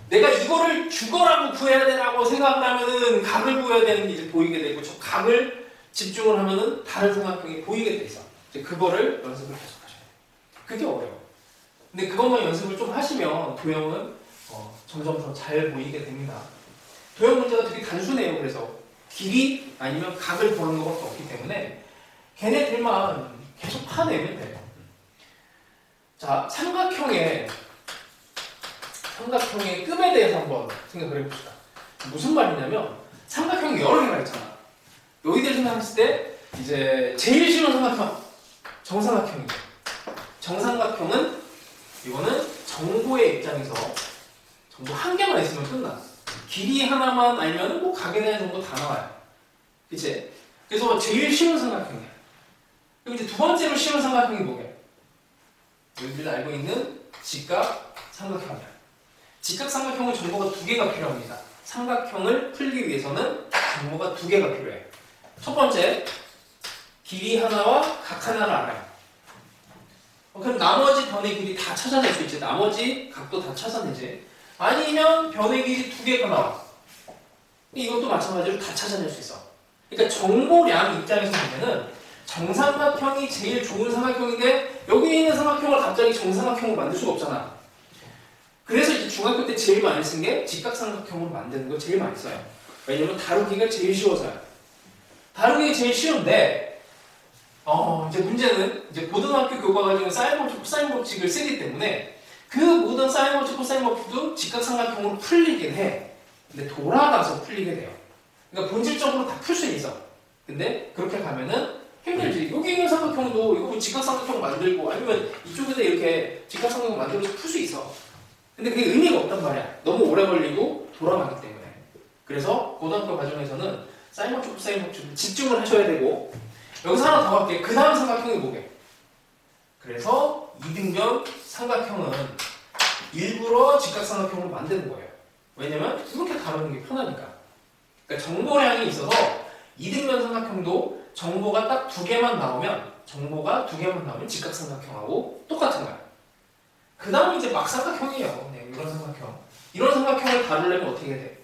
내가 이거를 주거라고 구해야 되라고 생각을 하면은 각을 구해야 되는 게 이제 보이게 되고 저 각을 집중을 하면은 다른 삼각형이 보이게 돼 있어. 이제 그거를 연습을 계속 하셔야 돼요. 그게 어려워. 근데 그것만 연습을 좀 하시면 도형은 점점 더 잘 보이게 됩니다. 도형 문제가 되게 단순해요. 그래서 길이 아니면 각을 구하는 것밖에 없기 때문에 걔네들만 계속 파내면 돼요. 자, 삼각형의 급에 대해서 한번 생각을 해봅시다. 무슨 말이냐면 삼각형이 여러 개가 있잖아. 너희들 생각했을 때 이제 제일 쉬운 삼각형 정삼각형이죠. 정삼각형은 이거는 정보의 입장에서 정보 한 개만 있으면 끝나. 길이 하나만 알면 꼭 각에 대한 정보 다 나와요. 그치? 그래서 제일 쉬운 삼각형이야. 그럼 이제 두 번째로 쉬운 삼각형이 뭐게? 여러분들 알고 있는 직각 삼각형이야. 직각 삼각형은 정보가 두 개가 필요합니다. 삼각형을 풀기 위해서는 정보가 두 개가 필요해. 첫 번째, 길이 하나와 각 하나를 알아요. 그럼 나머지 변의 길이 다 찾아낼 수 있지. 나머지 각도 다 찾아내지. 아니면 변의 길이 두 개가 나와. 이것도 마찬가지로 다 찾아낼 수 있어. 그러니까 정보량 입장에서 보면은 정삼각형이 제일 좋은 삼각형인데 여기 있는 삼각형을 갑자기 정삼각형으로 만들 수가 없잖아. 그래서 이제 중학교 때 제일 많이 쓴 게 직각삼각형으로 만드는 거 제일 많이 써요. 왜냐면 다루기가 제일 쉬워서요. 다루기가 제일 쉬운데 이제 문제는 이제 고등학교 교과과정은 사인 법칙, 코사인 법칙을 쓰기 때문에 그 모든 사인 법칙, 코사인 법칙도 직각삼각형으로 풀리긴 해. 근데 돌아가서 풀리게 돼요. 그러니까 본질적으로 다 풀 수 있어. 근데 그렇게 가면은 힘들지. 여기 있는 삼각형도 이거 뭐 직각삼각형 만들고 아니면 이쪽에다 이렇게 직각삼각형 만들어서 풀 수 있어. 근데 그게 의미가 없단 말이야. 너무 오래 걸리고 돌아가기 때문에. 그래서 고등학교 과정에서는 사인 법칙, 코사인 법칙 집중을 하셔야 되고 여기서 하나 더 할게. 그 다음 삼각형이 뭐게? 그래서 이등변 삼각형은 일부러 직각삼각형을 만드는 거예요. 왜냐면 이렇게 다루는 게 편하니까. 그러니까 정보량이 있어서 이등변 삼각형도 정보가 딱 두 개만 나오면 직각삼각형하고 똑같은 거야. 그 다음에 이제 막삼각형이에요. 네, 이런 삼각형. 이런 삼각형을 다루려면 어떻게 돼?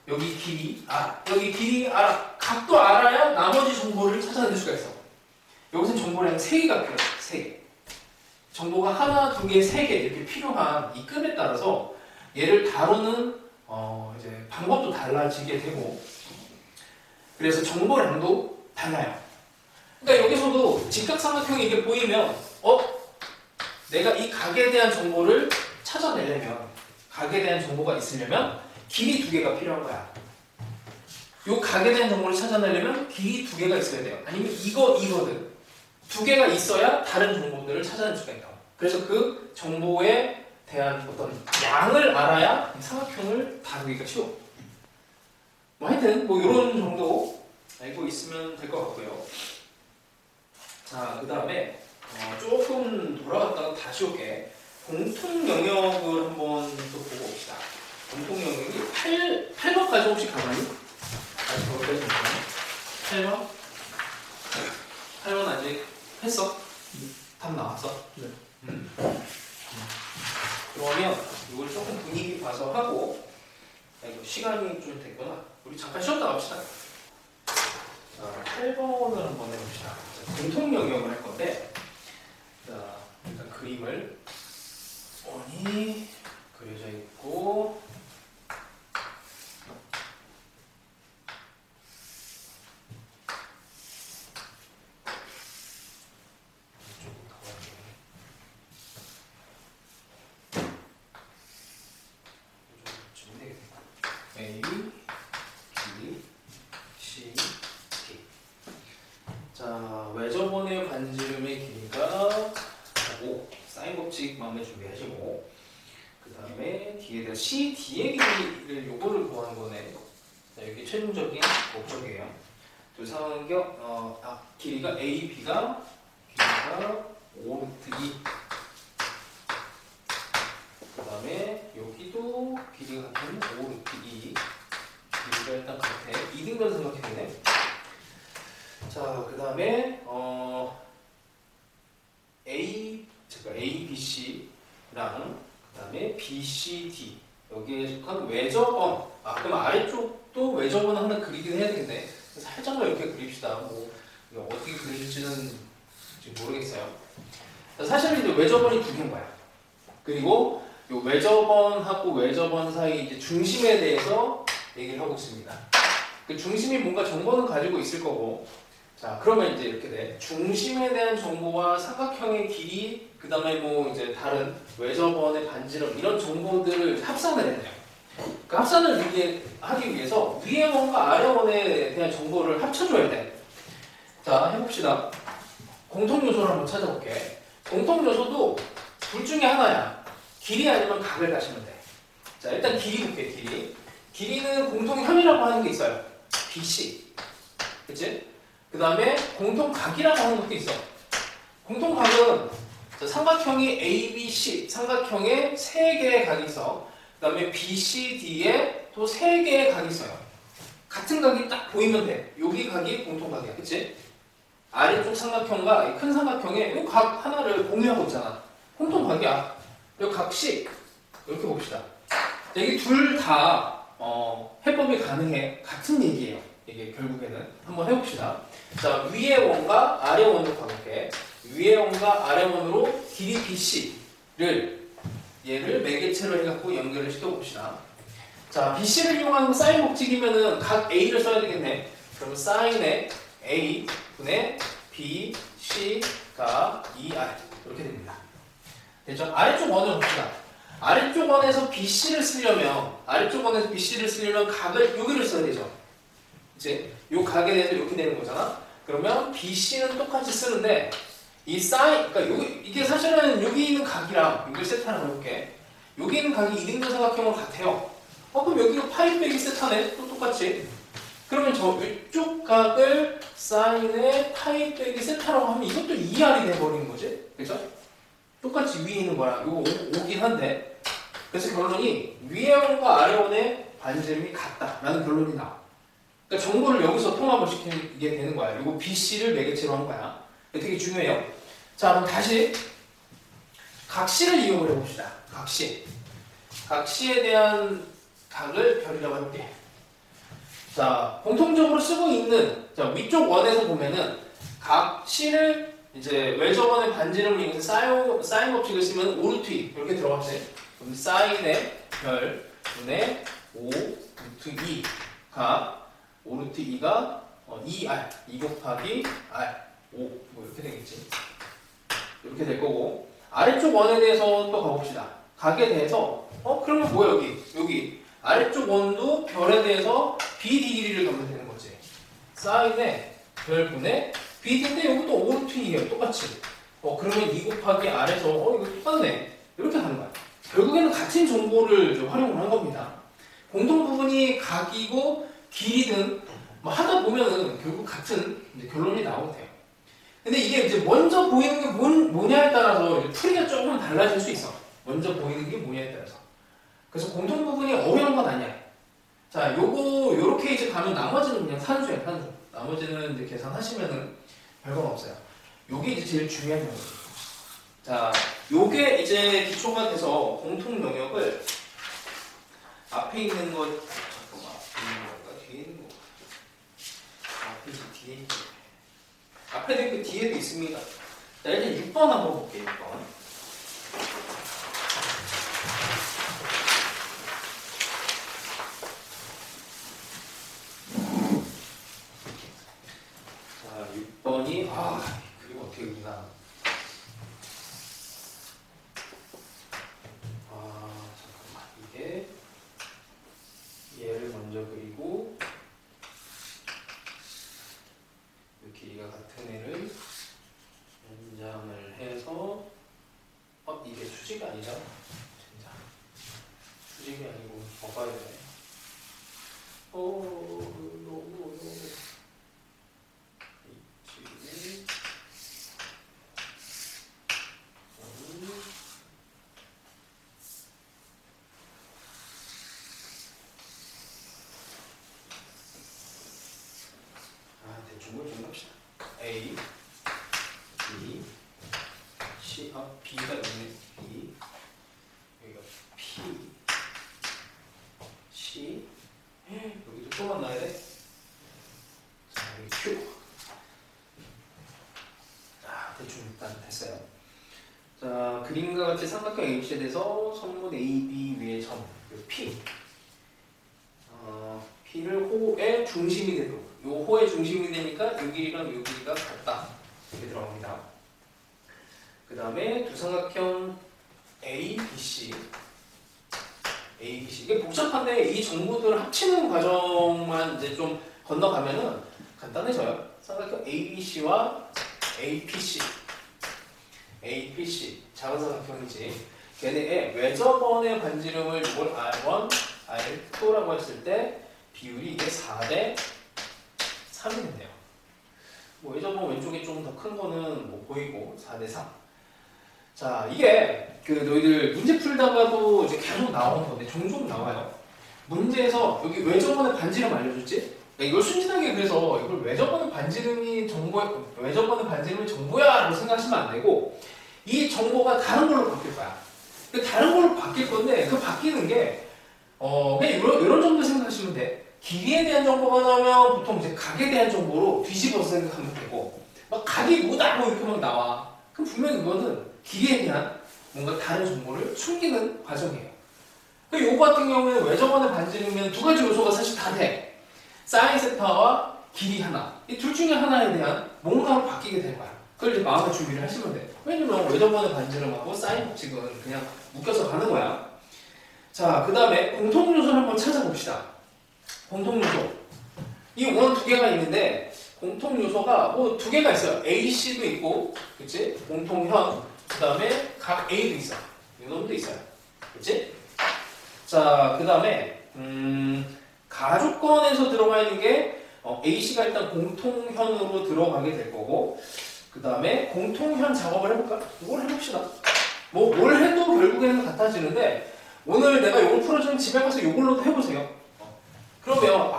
여기 길이 알아. 여기 길이 알아. 각도 알아야 나머지 정보를 찾아낼 수가 있어. 여기서는 정보량이 3개가 필요해. 3개. 정보가 하나, 두 개, 3개 이렇게 필요한 이 급에 따라서 얘를 다루는 이제 방법도 달라지게 되고 그래서 정보량도 달라요. 그러니까 여기서도 직각삼각형이 이게 보이면 내가 이 각에 대한 정보를 찾아내려면 각에 대한 정보가 있으려면 길이 두 개가 필요한 거야. 요 각에 대한 정보를 찾아내려면 길이 두 개가 있어야 돼요. 아니면 이거든. 두 개가 있어야 다른 정보들을 찾아낼 수가 있다. 그래서 그 정보에 대한 어떤 양을 알아야 삼각형을 다루기가 쉬워. 뭐 하여튼 뭐 이런 정도 알고 있으면 될 것 같고요. 자, 그 다음에 조금 돌아갔다가 다시 올게. 공통 영역을 한번 또 보고 봅시다. 공통 영역이 8번까지 혹시 가만히? 다시 볼까요? 8번? 8번 아직 했어? 답 나왔어? 네. 그러면 이걸 조금 분위기 봐서 하고, 아이고, 시간이 좀 됐구나. 우리 잠깐 쉬었다 갑시다. 자, 8번을 한번 해봅시다. 자, 공통 영역을 할 건데, 자, 일단 그림을 원이 그려져 있고, A, B, C, D. 자, 외접원의 반지름의 길이가 5. 사인 법칙 마음에 준비하시고, 그 다음에 뒤에다 C, D의 길이를 요거를 구하는 거네. 자, 여기 최종적인 목적이에요. 두 삼각형 길이가 A, B가 길이가 5루트 2. 그 다음에 여기도 길이가 같은 5루트 2. 길이가 일단 같아. 이등변 삼각형이네. 자, 그 다음에 A, B, C랑 그 다음에 B, C, D 여기에 속한 외접원. 그럼 아래쪽도 외접원 하나 그리긴 해야 되겠네. 살짝만 이렇게 그립시다. 뭐 이거 어떻게 그릴지는 지금 모르겠어요. 자, 사실은 이제 외접원이 두 개인 거야. 그리고 이 외접원하고 외접원 사이 이제 중심에 대해서 얘기를 하고 있습니다. 그 중심이 뭔가 정보는 가지고 있을 거고, 자, 그러면 이제 이렇게 돼. 중심에 대한 정보와 삼각형의 길이, 그 다음에 뭐 이제 다른 외접원의 반지름, 이런 정보들을 합산을 해야 돼요. 그 합산을 하기 위해서 위의 원과 아래 원에 대한 정보를 합쳐줘야 돼. 자, 해봅시다. 공통 요소를 한번 찾아볼게. 공통 요소도 둘 중에 하나야. 길이 아니면 각을 가시면 돼. 자, 일단 길이 볼게, 길이. 길이는 공통현이라고 하는 게 있어요. BC. 그치? 그 다음에 공통각이라고 하는 것도 있어. 공통각은 삼각형이 ABC, 삼각형에 3개의 각이 있어. 그 다음에 BCD에 또 3개의 각이 있어요. 같은 각이 딱 보이면 돼. 여기 각이 공통각이야. 그치? 아래쪽 삼각형과 큰 삼각형에 이 각 하나를 공유하고 있잖아. 공통각이야. 이 각식 이렇게 봅시다. 이게 둘 다 해법이 가능해. 같은 얘기예요. 이게 결국에는 한번 해봅시다. 자, 위의 원과 아래 원으로 가볼게. 위의 원과 아래 원으로 길이 BC를 얘를 매개체로 해갖고 연결을 시켜봅시다. 자, BC를 이용하는 사인 법칙이면은 각 A를 써야 되겠네. 그러면 사인의 A 분의 BC가 2R 이렇게 됩니다. 됐죠? 아래쪽 원을 봅시다. 아래쪽 원에서 BC를 쓰려면 각을 여기를 써야 되죠. 이제 요 각에 대해서 이렇게 되는 거잖아. 그러면 BC는 똑같이 쓰는데 이 사인, 그러니까 이게 사실은 여기 있는 각이랑 여기를 세타를 해볼게. 여기 있는 각이 이등변 삼각형은 같아요. 그럼 여기가 파이 빼기 세타네. 또 똑같이. 그러면 저 위쪽 각을 사인의 파이 빼기 세타라고 하면 이것도 2R이 돼버리는 거지. 그죠? 똑같이 위에 있는 거랑 이거 오긴 한데. 그래서 결론이 위의 원과 아래 원의 반지름이 같다라는 결론이 나와. 그러니까 정보를 여기서 통합을 시키게 되는 거야. 이거 BC를 매개체로 한 거야. 되게 중요해요. 자, 그럼 다시 각시를 이용을 해봅시다. 각시에 대한 각을 별이라고 해볼게. 자, 공통적으로 쓰고 있는, 자, 위쪽 원에서 보면은 각시를 이제 외접원의 반지름을 이용해서 사인 법칙을 쓰면 5루트 2 이렇게 들어갔어요. 그럼 사인의 별 분의 5루트 2가 5루트 2가 2R 2 곱하기 R 5 뭐 이렇게 되겠지. 이렇게 될 거고, 아래쪽 원에 대해서 또 가봅시다. 각에 대해서 그러면 뭐야 여기 아래쪽 원도 별에 대해서 BD 길이를 가면 되는 거지. 사인의 별 분의 BD인데 이것도 5루트 2예요. 똑같이. 그러면 2 곱하기 R에서 이거 똑같네. 이렇게 가는 거야. 결국에는 같은 정보를 활용을 한 겁니다. 공통 부분이 각이고 길이든 뭐 하다 보면은 결국 같은 이제 결론이 나오게 돼요. 근데 이게 이제 먼저 보이는 게 뭐냐에 따라서 이제 풀이가 조금 달라질 수 있어. 먼저 보이는 게 뭐냐에 따라서. 그래서 공통 부분이 어려운 건 아니야. 자, 요렇게 이제 가면 나머지는 그냥 산수야, 산수. 나머지는 이제 계산하시면은 별건 없어요. 요게 이제 제일 중요한 영역이에요. 자, 요게 이제 기초가 돼서 공통 영역을 앞에 있는 것, 잠깐만, 앞에 있는 건가? 뒤에 있는 건가? 앞에 있는 뒤에 있는 거. 앞에도 있고 뒤에도 있습니다. 자, 일단 6번 한번 볼게요, 6번. 자, 6번이, 그리고 어떻게 그리나. 잠깐만. 이게, 얘를 먼저 그리고, 이 길이가 같은 애를 연장을 해서, 이게 수직이 아니잖아. 진짜. 수직이 아니고, 봐야 되네. 대충 좀 합시다. A, B, C, B가 있네. B, 여기가 P, C, 여기도 또 만나야 돼. 자, 여기 Q. 대충 일단 됐어요. 자, 그림과 같이 삼각형 ABC에 대해서 선문 AB 위의 점, P. P를 호의 중심이 되도록. 요 호의 중심이 되니까 요 길이랑 요 길이가 같다. 이렇게 들어갑니다. 그 다음에 두 삼각형 A, B, C. A, B, C. 이게 복잡한데 이 정보들을 합치는 과정만 이제 좀 건너가면은 간단해져요. 삼각형 A, B, C와 A, P, C. A, P, C. 작은 삼각형이지. 걔네의 외접원의 반지름을 이걸 R1, R2라고 했을 때 비율이 이게 4대 3이 된대요. 뭐 외접원 왼쪽에 좀 더 큰 거는 뭐 보이고 4대 3. 자, 이게 그 너희들 문제 풀다가도 이제 계속 나오는 건데 종종 나와요. 문제에서 여기 외접원의 반지름 알려줬지? 이걸 순진하게 그래서 이걸 외접원의 반지름이 정보야라고 생각하시면 안 되고 이 정보가 다른 걸로 바뀔 거야. 다른 걸로 바뀔 건데 그 바뀌는 게 그냥 이런 정도 생각하시면 돼. 길이에 대한 정보가 나오면 보통 이제 각에 대한 정보로 뒤집어서 생각하면 되고 막 각이 뭐다 뭐 이렇게 막 나와. 그럼 분명히 이거는 길이에 대한 뭔가 다른 정보를 숨기는 과정이에요. 요거 같은 경우에는 외접원의 반지름이면 두 가지 요소가 사실 다 돼. 사인 세타와 길이 하나. 이 둘 중에 하나에 대한 뭔가로 바뀌게 될 거야. 그걸 이제 마음의 준비를 하시면 돼. 왜냐면 외접원의 반지름하고 사인 법칙은 그냥 묶여서 가는 거야. 자, 그 다음에 공통요소를 한번 찾아봅시다. 공통요소. 이 원 두 개가 있는데 공통요소가 뭐 두 개가 있어요. AC도 있고, 그치? 공통현, 그 다음에 각 A도 있어. 이 놈도 있어요. 그치? 자, 그 다음에 가조건에서 들어가 있는 게 AC가 일단 공통현으로 들어가게 될 거고, 그 다음에 공통현 작업을 해볼까? 이걸 해봅시다. 뭐 뭘 해도 결국에는 같아지는데 오늘 내가 이걸 풀어주면 집에 가서 이걸로도 해보세요. 그러면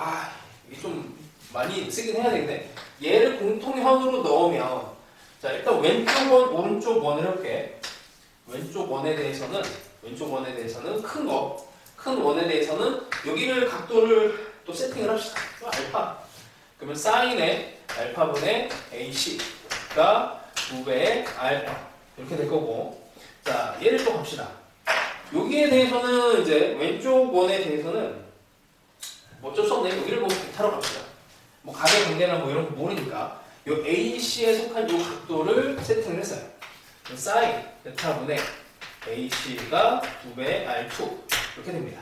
이게 좀 많이 쓰긴 해야 되겠네. 얘를 공통현으로 넣으면 자, 일단 왼쪽 원, 오른쪽 원을 해볼게. 왼쪽 원에 대해서는 큰 원에 대해서는 여기를 각도를 또 세팅을 합시다. 알파. 그러면 사인의 알파분의 AC가 2배의 알파 이렇게 될 거고, 자, 얘를 또 갑시다. 여기에 대해서는 이제 왼쪽 원에 대해서는 뭐 어쩔 수 없네. 여기를 뭐 베타로 갑시다. 뭐 각의 관계나 뭐 이런 거 모르니까 요 AC에 속한 요 각도를 세팅을 했어요. 사인 베타분의 AC가 2배의 R2 이렇게 됩니다.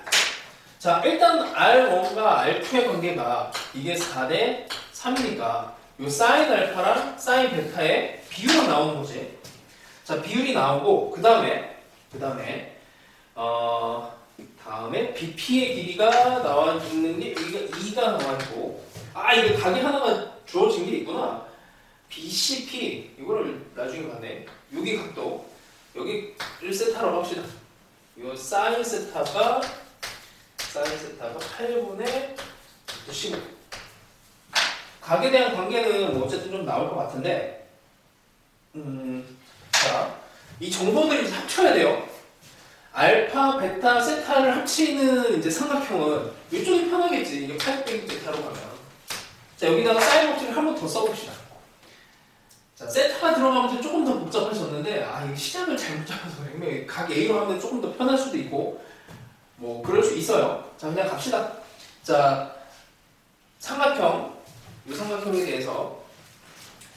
자, 일단 R1과 R2의 관계가 이게 4대 3이니까 요 사인 알파랑 사인 베타의 비율이 나오는 거지. 자, 비율이 나오고 그 다음에 다음에 BP의 길이가 나와 있는 게 여기가 2가 나와 있고, 이게 각이 하나가 주어진 게 있구나. BCP 이거를 나중에 봤네. 여기 각도 여기 1세타라고 합시다. 요 사인 세타가 8분의 15. 각에 대한 관계는 뭐 어쨌든 좀 나올 것 같은데, 자, 이 정보들이 이제 합쳐야 돼요. 알파, 베타, 세타를 합치는 이제 삼각형은 이쪽이 편하겠지. 이게 8 빼기 베타로 가면. 자, 여기다가 사인 법칙을 한 번 더 써봅시다. 자, 세타가 들어가면서 조금 더 복잡해졌는데, 이게 시작을 잘못 잡아서 그래. 각 A로 하면 조금 더 편할 수도 있고, 뭐 그럴 수 있어요. 자, 그냥 갑시다. 자, 삼각형, 이 삼각형에 대해서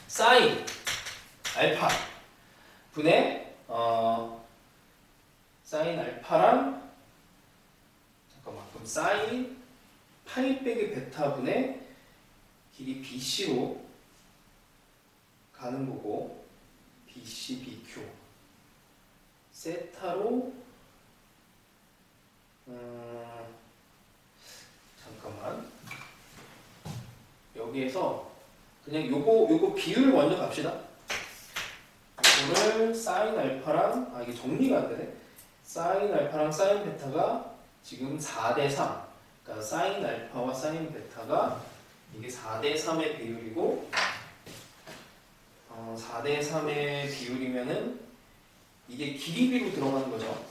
사인 알파 분의 사인 알파랑 그럼 사인 8 빼기 베타 분의 길이 BC로 가는 거고, BC, BQ 세타로 잠깐만, 여기에서 그냥 요거 비율 먼저 갑시다. 이거를 사인 알파랑 이게 정리가 안 되네. 사인 알파랑 사인 베타가 지금 4대 3. 그러니까 사인 알파와 사인 베타가 이게 4대 3의 비율이고, 4대 3의 비율이면은 이게 길이비로 들어가는 거죠.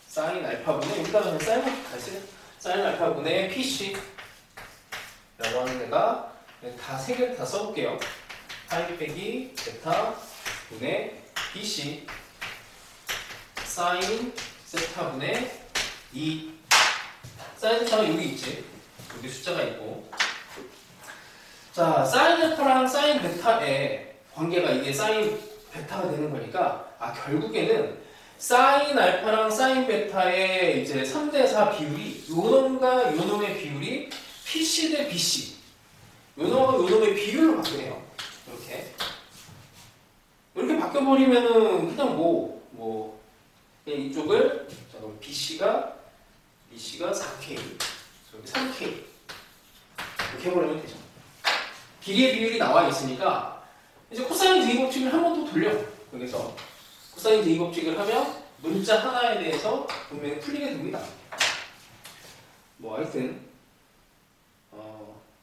사인 알파분의, 여기다 그냥 사인 갈게요. 사인 알파분의 PC 라고 하는 데가 다 세 개를 다 써볼게요. 8 빼기 베타 분의 BC 사인 세타분의 2. 사인 세타가 여기 있지. 여기 숫자가 있고. 자, 사인 알파랑 사인 베타의 관계가 이게 사인 베타가 되는 거니까, 결국에는 사인 알파랑 사인 베타의 이제 3대 4 비율이 요놈과 요놈의 비율이 PC 대 BC, 요놈과 요놈의 비율로 바뀌네요. 이렇게 바뀌어버리면은 그냥 그냥 이쪽을 그럼 BC가 4K, 여기 3K 이렇게 해버리면 되죠. 길이의 비율이 나와 있으니까 이제 코사인 제이 법칙을 한 번 더 돌려. 여기서 코사인 제이 법칙을 하면 문자 하나에 대해서 분명히 풀리게 됩니다. 하여튼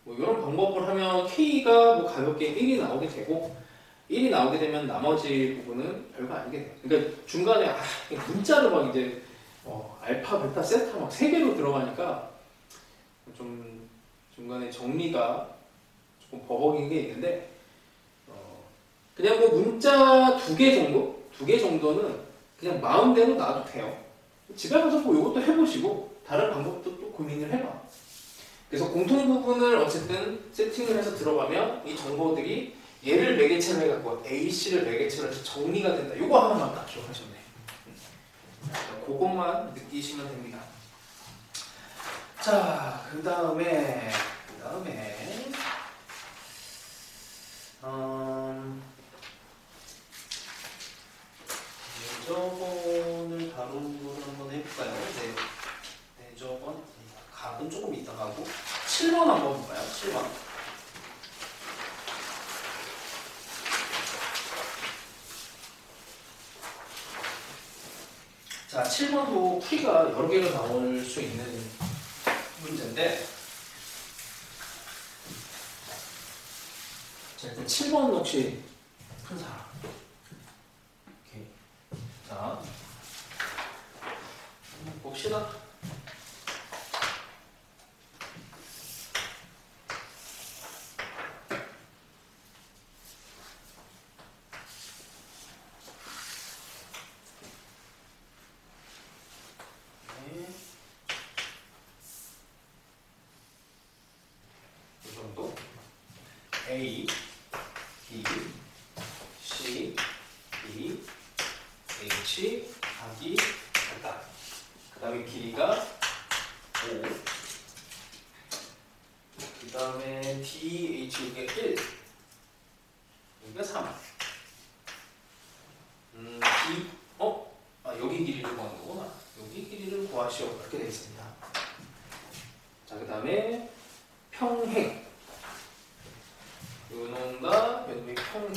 이런 방법을 하면 K가 가볍게 1이 나오게 되고, 1이 나오게 되면 나머지 부분은 별거 아니게 돼요. 그러니까 중간에 문자로 막 이제 알파, 베타, 세타 막 3개로 들어가니까 좀 중간에 정리가 조금 버벅인 게 있는데, 그냥 문자 2개 정도? 2개 정도는 그냥 마음대로 놔도 돼요. 집에 가서 이것도 해보시고 다른 방법도 또 고민을 해봐. 그래서 공통 부분을 어쨌든 세팅을 해서 들어가면 이 정보들이 얘를 매개체로 해갖고 AC를 매개체로 해서 정리가 된다. 요거 하나만 딱 기억하셨네. 그것만 느끼시면 됩니다. 자, 그 다음에 대저번을 다루는 걸 한번 해볼까요? 대저번 각은 조금 이따 가고 7번 한번 볼까요? 7번. 자, 7번도 풀이가 여러 개가 나올 수 있는 문제인데, 자, 일단 7번 혹시 푼 사람? 오케이. 자, 한번 봅시다. A, B, C, D, H, 각이 같다. 그 다음에 길이가 5. 그 다음에 D, H 이게 1. 나오는 거구나. 여기 길이를 구하시오. 이렇게 되어 있습니다. 자, 그 다음에 평행. 요놈과 요놈의 평행.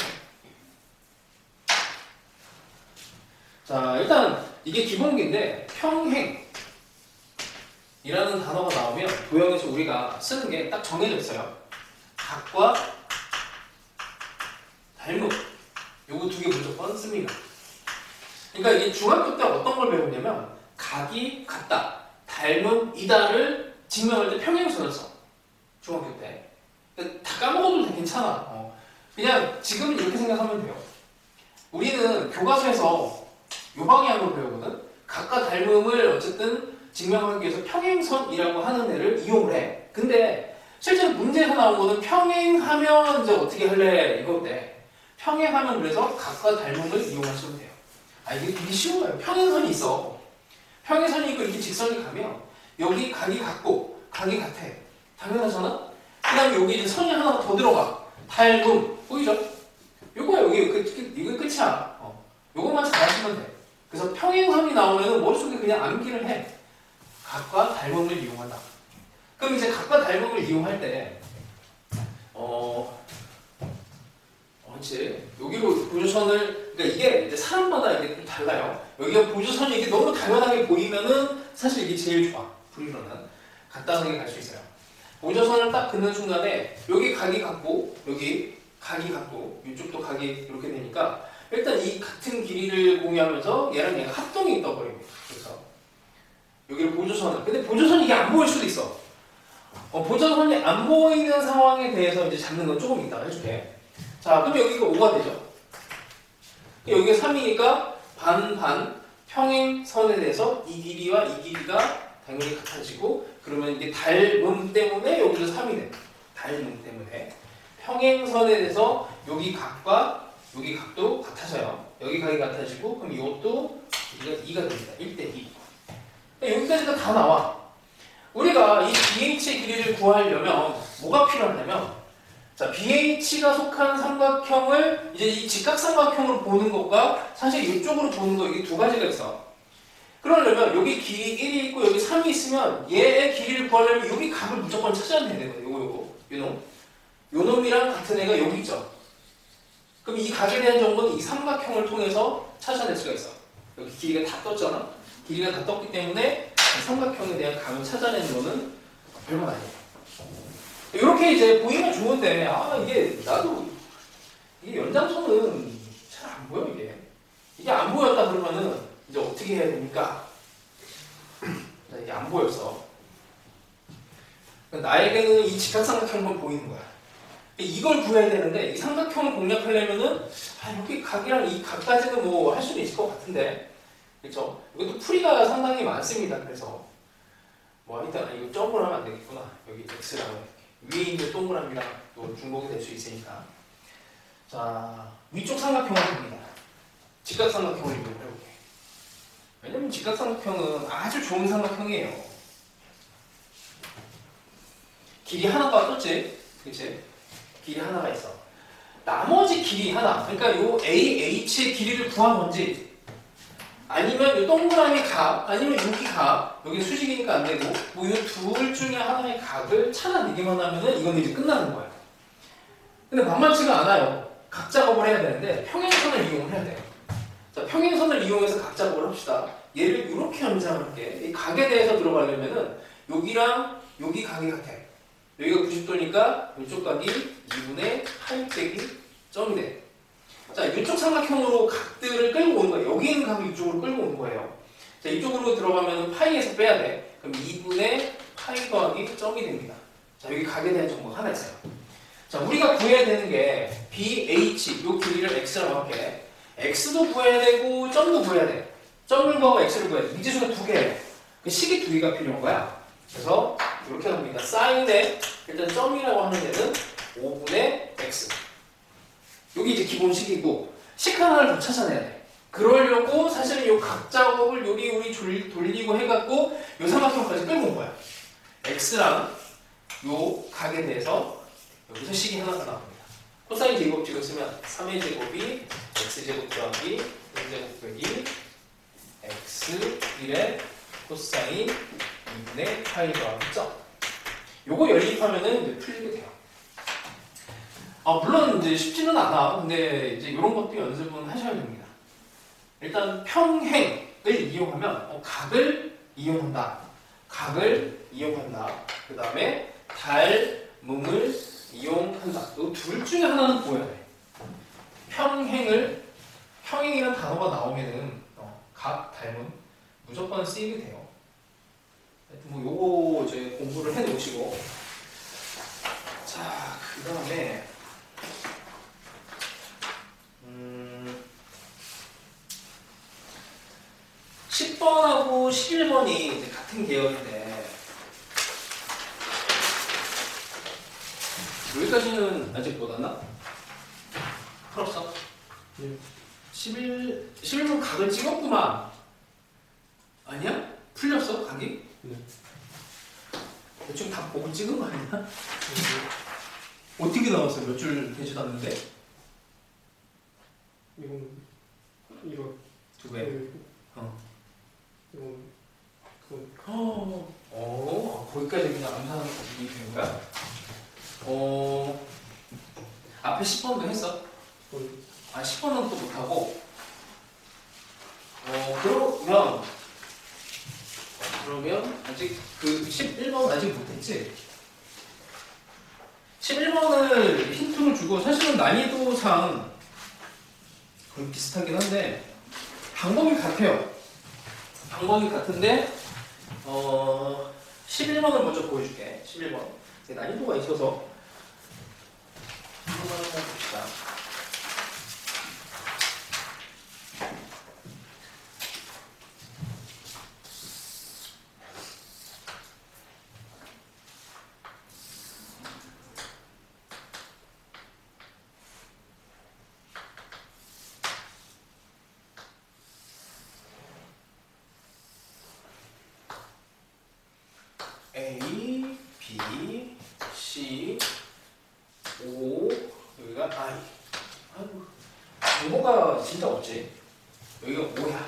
자, 일단 이게 기본기인데 평행이라는 단어가 나오면 도형에서 우리가 쓰는 게 딱 정해져 있어요. 각과 닮음. 요거 두 개 무조건 씁니다. 그러니까 이게 중학교 때 어떤 걸 배웠냐면 각이 같다, 닮음이다를 증명할 때 평행선을 써. 중학교 때. 다 까먹어도 괜찮아. 그냥 지금은 이렇게 생각하면 돼요. 우리는 교과서에서 요 방향으로 배우거든. 각과 닮음을 어쨌든 증명하기 위해서 평행선이라고 하는 애를 이용을 해. 근데 실제로 문제에서 나온 거는 평행하면 이제 어떻게 할래 이건데, 평행하면 그래서 각과 닮음을 이용하시면 돼요. 이게 되게 쉬운 거예요. 평행선이 있어. 평행선이 있고 이렇게 직선이 가면 여기 각이 같고 각이 같아. 당연하잖아? 그 다음에 여기 이제 선이 하나 더 들어가. 닮음. 보이죠? 요거야. 이거 끝이야. 요것만 잘 하시면 돼. 그래서 평행선이 나오면 머릿속에 그냥 암기를 해. 각과 닮음을 이용한다. 그럼 이제 각과 닮음을 이용할 때 그렇지. 여기로 보조선을, 그러니까 이게 이제 사람마다 이게 좀 달라요. 여기가 보조선이 이게 너무 당연하게 보이면은 사실 이게 제일 좋아. 불이론은 간단하게 갈 수 있어요. 보조선을 딱 긋는 순간에 여기 각이 같고 여기 각이 같고 이쪽도 각이 이렇게 되니까 일단 이 같은 길이를 공유하면서 얘랑 얘가 합동이 떠버립니다. 그래서 여기를 보조선을, 근데 보조선이 이게 안 보일 수도 있어. 보조선이 안 보이는 상황에 대해서 이제 잡는 건 조금 이따가 해줄게. 자, 그럼 여기가 5가 되죠. 여기가 3이니까 반 평행선에 대해서 이 길이와 이 길이가 당연히 같아지고, 그러면 이게 닮음 때문에 여기도 3이 돼. 닮음 때문에 평행선에 대해서 여기 각과 여기 각도 같아져요. 여기 각이 같아지고, 그럼 이것도 길이가 2가 됩니다. 1대2. 여기까지가 다 나와. 우리가 이 BH의 길이를 구하려면 뭐가 필요하냐면, 자, BH가 속한 삼각형을 이제 이 직각삼각형으로 보는 것과 사실 이쪽으로 보는 거, 이게 두 가지가 있어. 그러려면 여기 길이 1이 있고 여기 3이 있으면 얘의 길이를 구하려면 여기 각을 무조건 찾아내야 되거든요. 요놈. 요놈이랑 같은 애가 여기 있죠. 그럼 이 각에 대한 정보는 이 삼각형을 통해서 찾아낼 수가 있어. 여기 길이가 다 떴잖아. 길이가 다 떴기 때문에 삼각형에 대한 각을 찾아내는 거는 별건 아니에요. 이렇게 이제 보이면 좋은데, 이게 나도 이게 연장선은 잘 안 보여. 이게 안 보였다 그러면은 이제 어떻게 해야 됩니까? 이게 안 보였어. 나에게는 이 직각삼각형만 보이는 거야. 이걸 구해야 되는데 이 삼각형을 공략하려면은 여기 각이랑 이 각까지는 뭐 할 수는 있을 것 같은데, 그렇죠? 이것도 풀이가 상당히 많습니다. 그래서 일단 이거 점으로 하면 안 되겠구나. 여기 x라고 위에 있는 동그라미랑 또 중복이 될 수 있으니까. 자, 위쪽 삼각형을 봅니다. 직각삼각형을 이용해볼게. 왜냐면 직각삼각형은 아주 좋은 삼각형이에요. 길이 하나가 떴지? 그치? 길이 하나가 있어. 나머지 길이 하나, 그러니까 요 AH의 길이를 구하던지, 아니면 요 동그라미 각, 아니면 여기 각, 여기 수직이니까 안 되고, 뭐 이 둘 중에 하나의 각을 찾아내기만 하면은 이건 이제 끝나는 거야. 근데 만만치가 않아요. 각 작업을 해야 되는데 평행선을 이용을 해야 돼요. 자, 평행선을 이용해서 각 작업을 합시다. 얘를 이렇게 연장을 할게. 이 각에 대해서 들어가려면은 여기랑 여기 각이 같아. 여기가 90도니까 이쪽 각이 2분의 8 빼기 점이 돼. 자, 이쪽 삼각형으로 각들을 끌고 오는 거예요. 여기 있는 각을 이쪽으로 끌고 오는 거예요. 자, 이쪽으로 들어가면 파이에서 빼야 돼. 그럼 2분의 파이 더하기 점이 됩니다. 자, 여기 각에 대한 정보가 하나 있어요. 자, 우리가 구해야 되는 게 BH, 요 길이를 x라고 할게. x도 구해야 되고 점도 구해야 돼. 점을 구하고 x를 구해야 돼. 미지수가 두 개예요. 그 식이 두 개가 필요한 거야. 그래서 이렇게 합니다. 사인에 일단 점이라고 하는 데는 5분의 x. 여기 이제 기본식이고, 식 하나를 더 찾아내야 돼. 그러려고 사실은 요 각 작업을 우리 돌리고 해갖고 요 삼각형까지 끌고 온 거야. x랑 요 각에 대해서 여기서 식이 하나가 나옵니다. 코사인 제곱식을 쓰면 3의 제곱이 x제곱 더하기 0제곱 빼기 x1의 코사인 2분의 파이 더하기 점. 요거 연립하면은 이제 풀리게 돼요. 물론 이제 쉽지는 않아. 근데 이제 이런 것도 연습은 하셔야 됩니다. 일단 평행을 이용하면 각을 이용한다. 각을 이용한다. 그 다음에 닮음을 이용한다. 이 둘 중에 하나는 보여야 돼. 평행이라는 단어가 나오면은 각, 닮음 무조건 쓰이게 돼요. 하여튼 뭐 요거 이제 공부를 해 놓으시고, 자, 그 다음에 10번하고 11번이 이제 같은 계열인데, 여기까지는 아직 못 왔나? 풀었어? 네. 11번 각을 찍었구만. 아니야? 풀렸어? 각이? 네. 대충 다 보고 찍은 거 아니야? 네. 어떻게 나왔어? 몇 줄 되지도 않는데? 이거 두 배. 이거 거기까지 그냥 암산이 되는 거야? 앞에 10번도 했어? 10번은 또 못하고, 그러면 아직 그 11번 아직 못했지? 11번을 힌트를 주고, 사실은 난이도상 거의 비슷하긴 한데 방법이 같아요. 방법이 같은데 11번을 먼저 보여줄게. 11번 난이도가 있어서 한번 봅시다. A, B, C, O, 여기가 I. 아이고, 정보가 진짜 없지. 여기가 5야.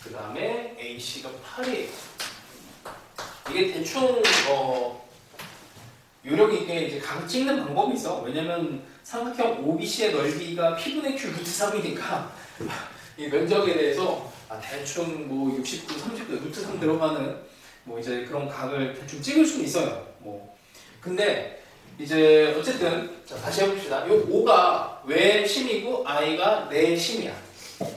그 다음에 AC가 8이에요. 이게 대충 요령 있게 이제 각 찍는 방법이 있어. 왜냐면 삼각형 OBC의 넓이가 P분의 Q 루트 3이니까 이 면적에 대해서 대충 뭐 60도, 30도 루트 3 들어가는 뭐 이제 그런 각을 대충 찍을 수는 있어요. 뭐 근데 이제 어쨌든 자, 다시 해봅시다. 요 5가 외심이고 I가 내심이야.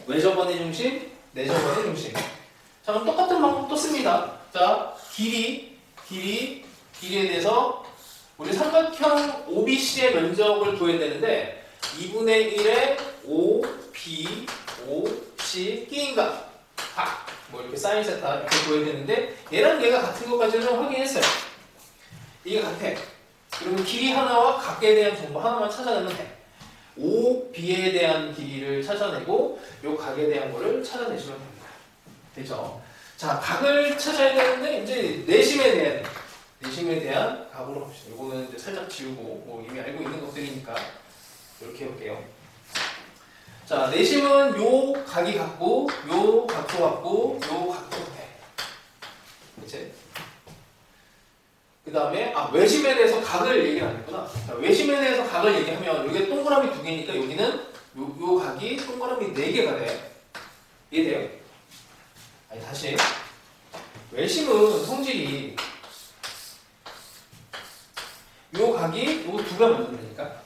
외접원의 중심, 내접원의 중심. 자, 그럼 똑같은 방법 또 씁니다. 자, 길이에 대해서 우리 삼각형 OBC의 면적을 구해야 되는데 2분의 1에 OB, OC 끼인가? 뭐 이렇게 사인 세타 이렇게 구해야 되는데 얘랑 얘가 같은 것까지는 확인했어요. 이게 같아. 그러면 길이 하나와 각에 대한 정보 하나만 찾아내면 돼. OB에 대한 길이를 찾아내고 요 각에 대한 거를 찾아내시면 됩니다. 됐죠? 자, 각을 찾아야 되는데 이제 내심에 대한 각으로 갑시다. 이거는 이제 살짝 지우고 뭐 이미 알고 있는 것들이니까 이렇게 해볼게요. 자, 내심은 요 각이 같고 요 각도 같고 요 각도 같아. 그치? 그 다음에 외심에 대해서 각을 얘기를 안 했구나. 자, 외심에 대해서 각을 얘기하면 여기 동그라미 2개니까 여기는 요 각이 동그라미 4개가 돼. 이해돼요? 아니 다시 외심은 성질이 요 각이 요 2가 만든다니까.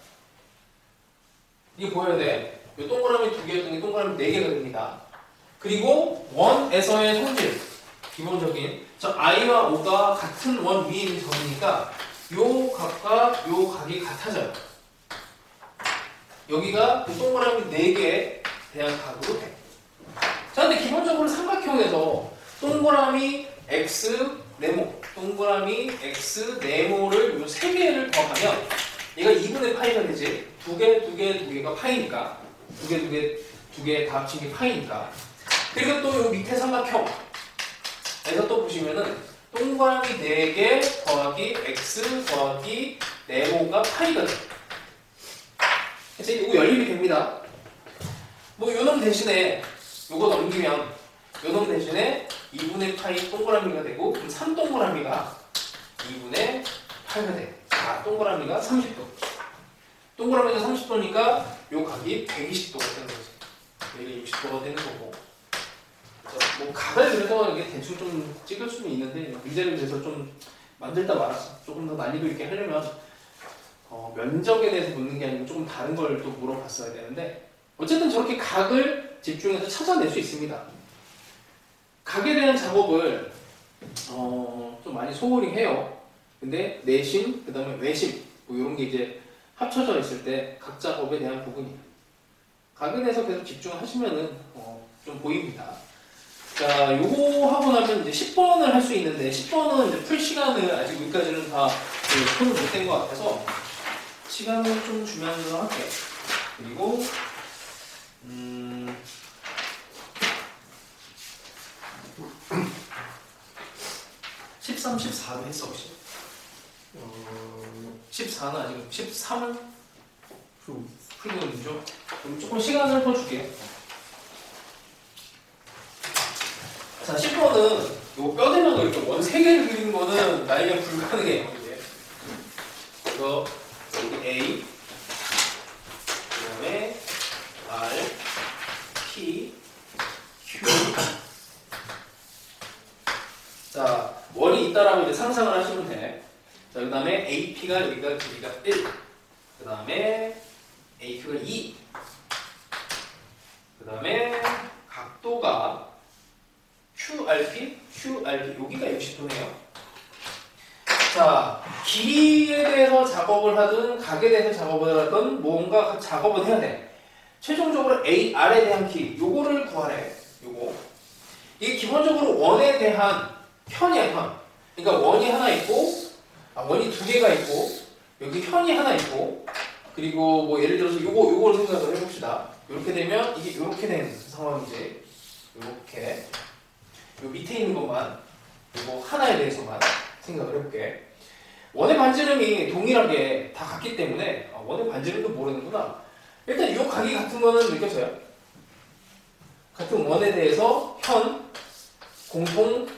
이게 보여야 돼. 요 동그라미 2개였던 게 동그라미 4개가 됩니다. 그리고 원에서의 성질 기본적인 I와 O가 같은 원 위에 있는 점이니까 요 각과 요 각이 같아져요. 여기가 그 동그라미 4개에 대한 각으로 돼. 자, 근데 기본적으로 삼각형에서 동그라미 X 네모, 동그라미 X 네모를 요 3개를 더하면 얘가 2분의 파이가 되지. 2개가 파이니까. 2개 다 합친 게 파이니까. 그리고 또 요 밑에 삼각형에서 또 보시면은 동그라미 4개 더하기 X 더하기 네모가 파이가 돼. 그래서 이거 연립이 됩니다. 뭐 요놈 대신에 요거 넘기면 요놈 대신에 2분의 파이 동그라미가 되고 그럼 3동그라미가 2분의 8가 돼. 자, 동그라미가 30도. 동그라미가 30도니까 요 각이 120도가 되는 거지. 여기 60도가 되는 거고. 뭐 각을 그래서 이게 대충 좀 찍을 수는 있는데 문제를 그래서 좀 만들다 말았어. 조금 더 난이도 있게 하려면 면적에 대해서 묻는 게 아니고 조금 다른 걸 또 물어봤어야 되는데 어쨌든 저렇게 각을 집중해서 찾아낼 수 있습니다. 각에 대한 작업을 좀 많이 소홀히 해요. 근데 내심, 그 다음에 외심 뭐 이런 게 이제 합쳐져 있을 때 각 작업에 대한 부분이에요. 각에 대해서 계속 집중하시면은 좀 보입니다. 자, 요거 하고 나면 이제 10번을 할 수 있는데 10번은 이제 풀 시간을 아직 여기까지는 다 손을 못 댄 것 같아서 시간을 좀 주면서 할게. 그리고 13, 14도 했어 혹시? 14는 아직 13은 풀고 있죠? 그럼 조금 시간을 더 줄게. 자, 10번은 요 뼈대면 이렇게 원 3개를 그리는 거는 나에게 불가능해요. 이제. 그래서 여기 A, 그 다음에 R, P, Q. 자, 원이 있다라고 이제 상상을 하시면 돼. 자, 그 다음에 AP가 여기가 길이가 1. 그 다음에 AQ가 2. 그 다음에 각도가 QRP, 여기가 60도네요. 자, 길이에 대해서 작업을 하든 각에 대해서 작업을 하든 뭔가 작업을 해야 돼. 최종적으로 AR에 대한 길이, 요거를 구하래. 요거. 이게 기본적으로 원에 대한 현이야, 현. 그러니까 원이 하나 있고, 원이 2개가 있고, 여기 현이 하나 있고, 그리고 뭐 예를 들어서 요걸 생각을 해봅시다. 이렇게 되면 이게 이렇게 되는 상황이지. 이렇게. 요 밑에 있는 것만, 요거 하나에 대해서만 생각을 해볼게. 원의 반지름이 동일하게 다 같기 때문에 원의 반지름도 모르는구나. 일단 요 각이 같은 거는 느껴져요. 같은 원에 대해서 현, 공통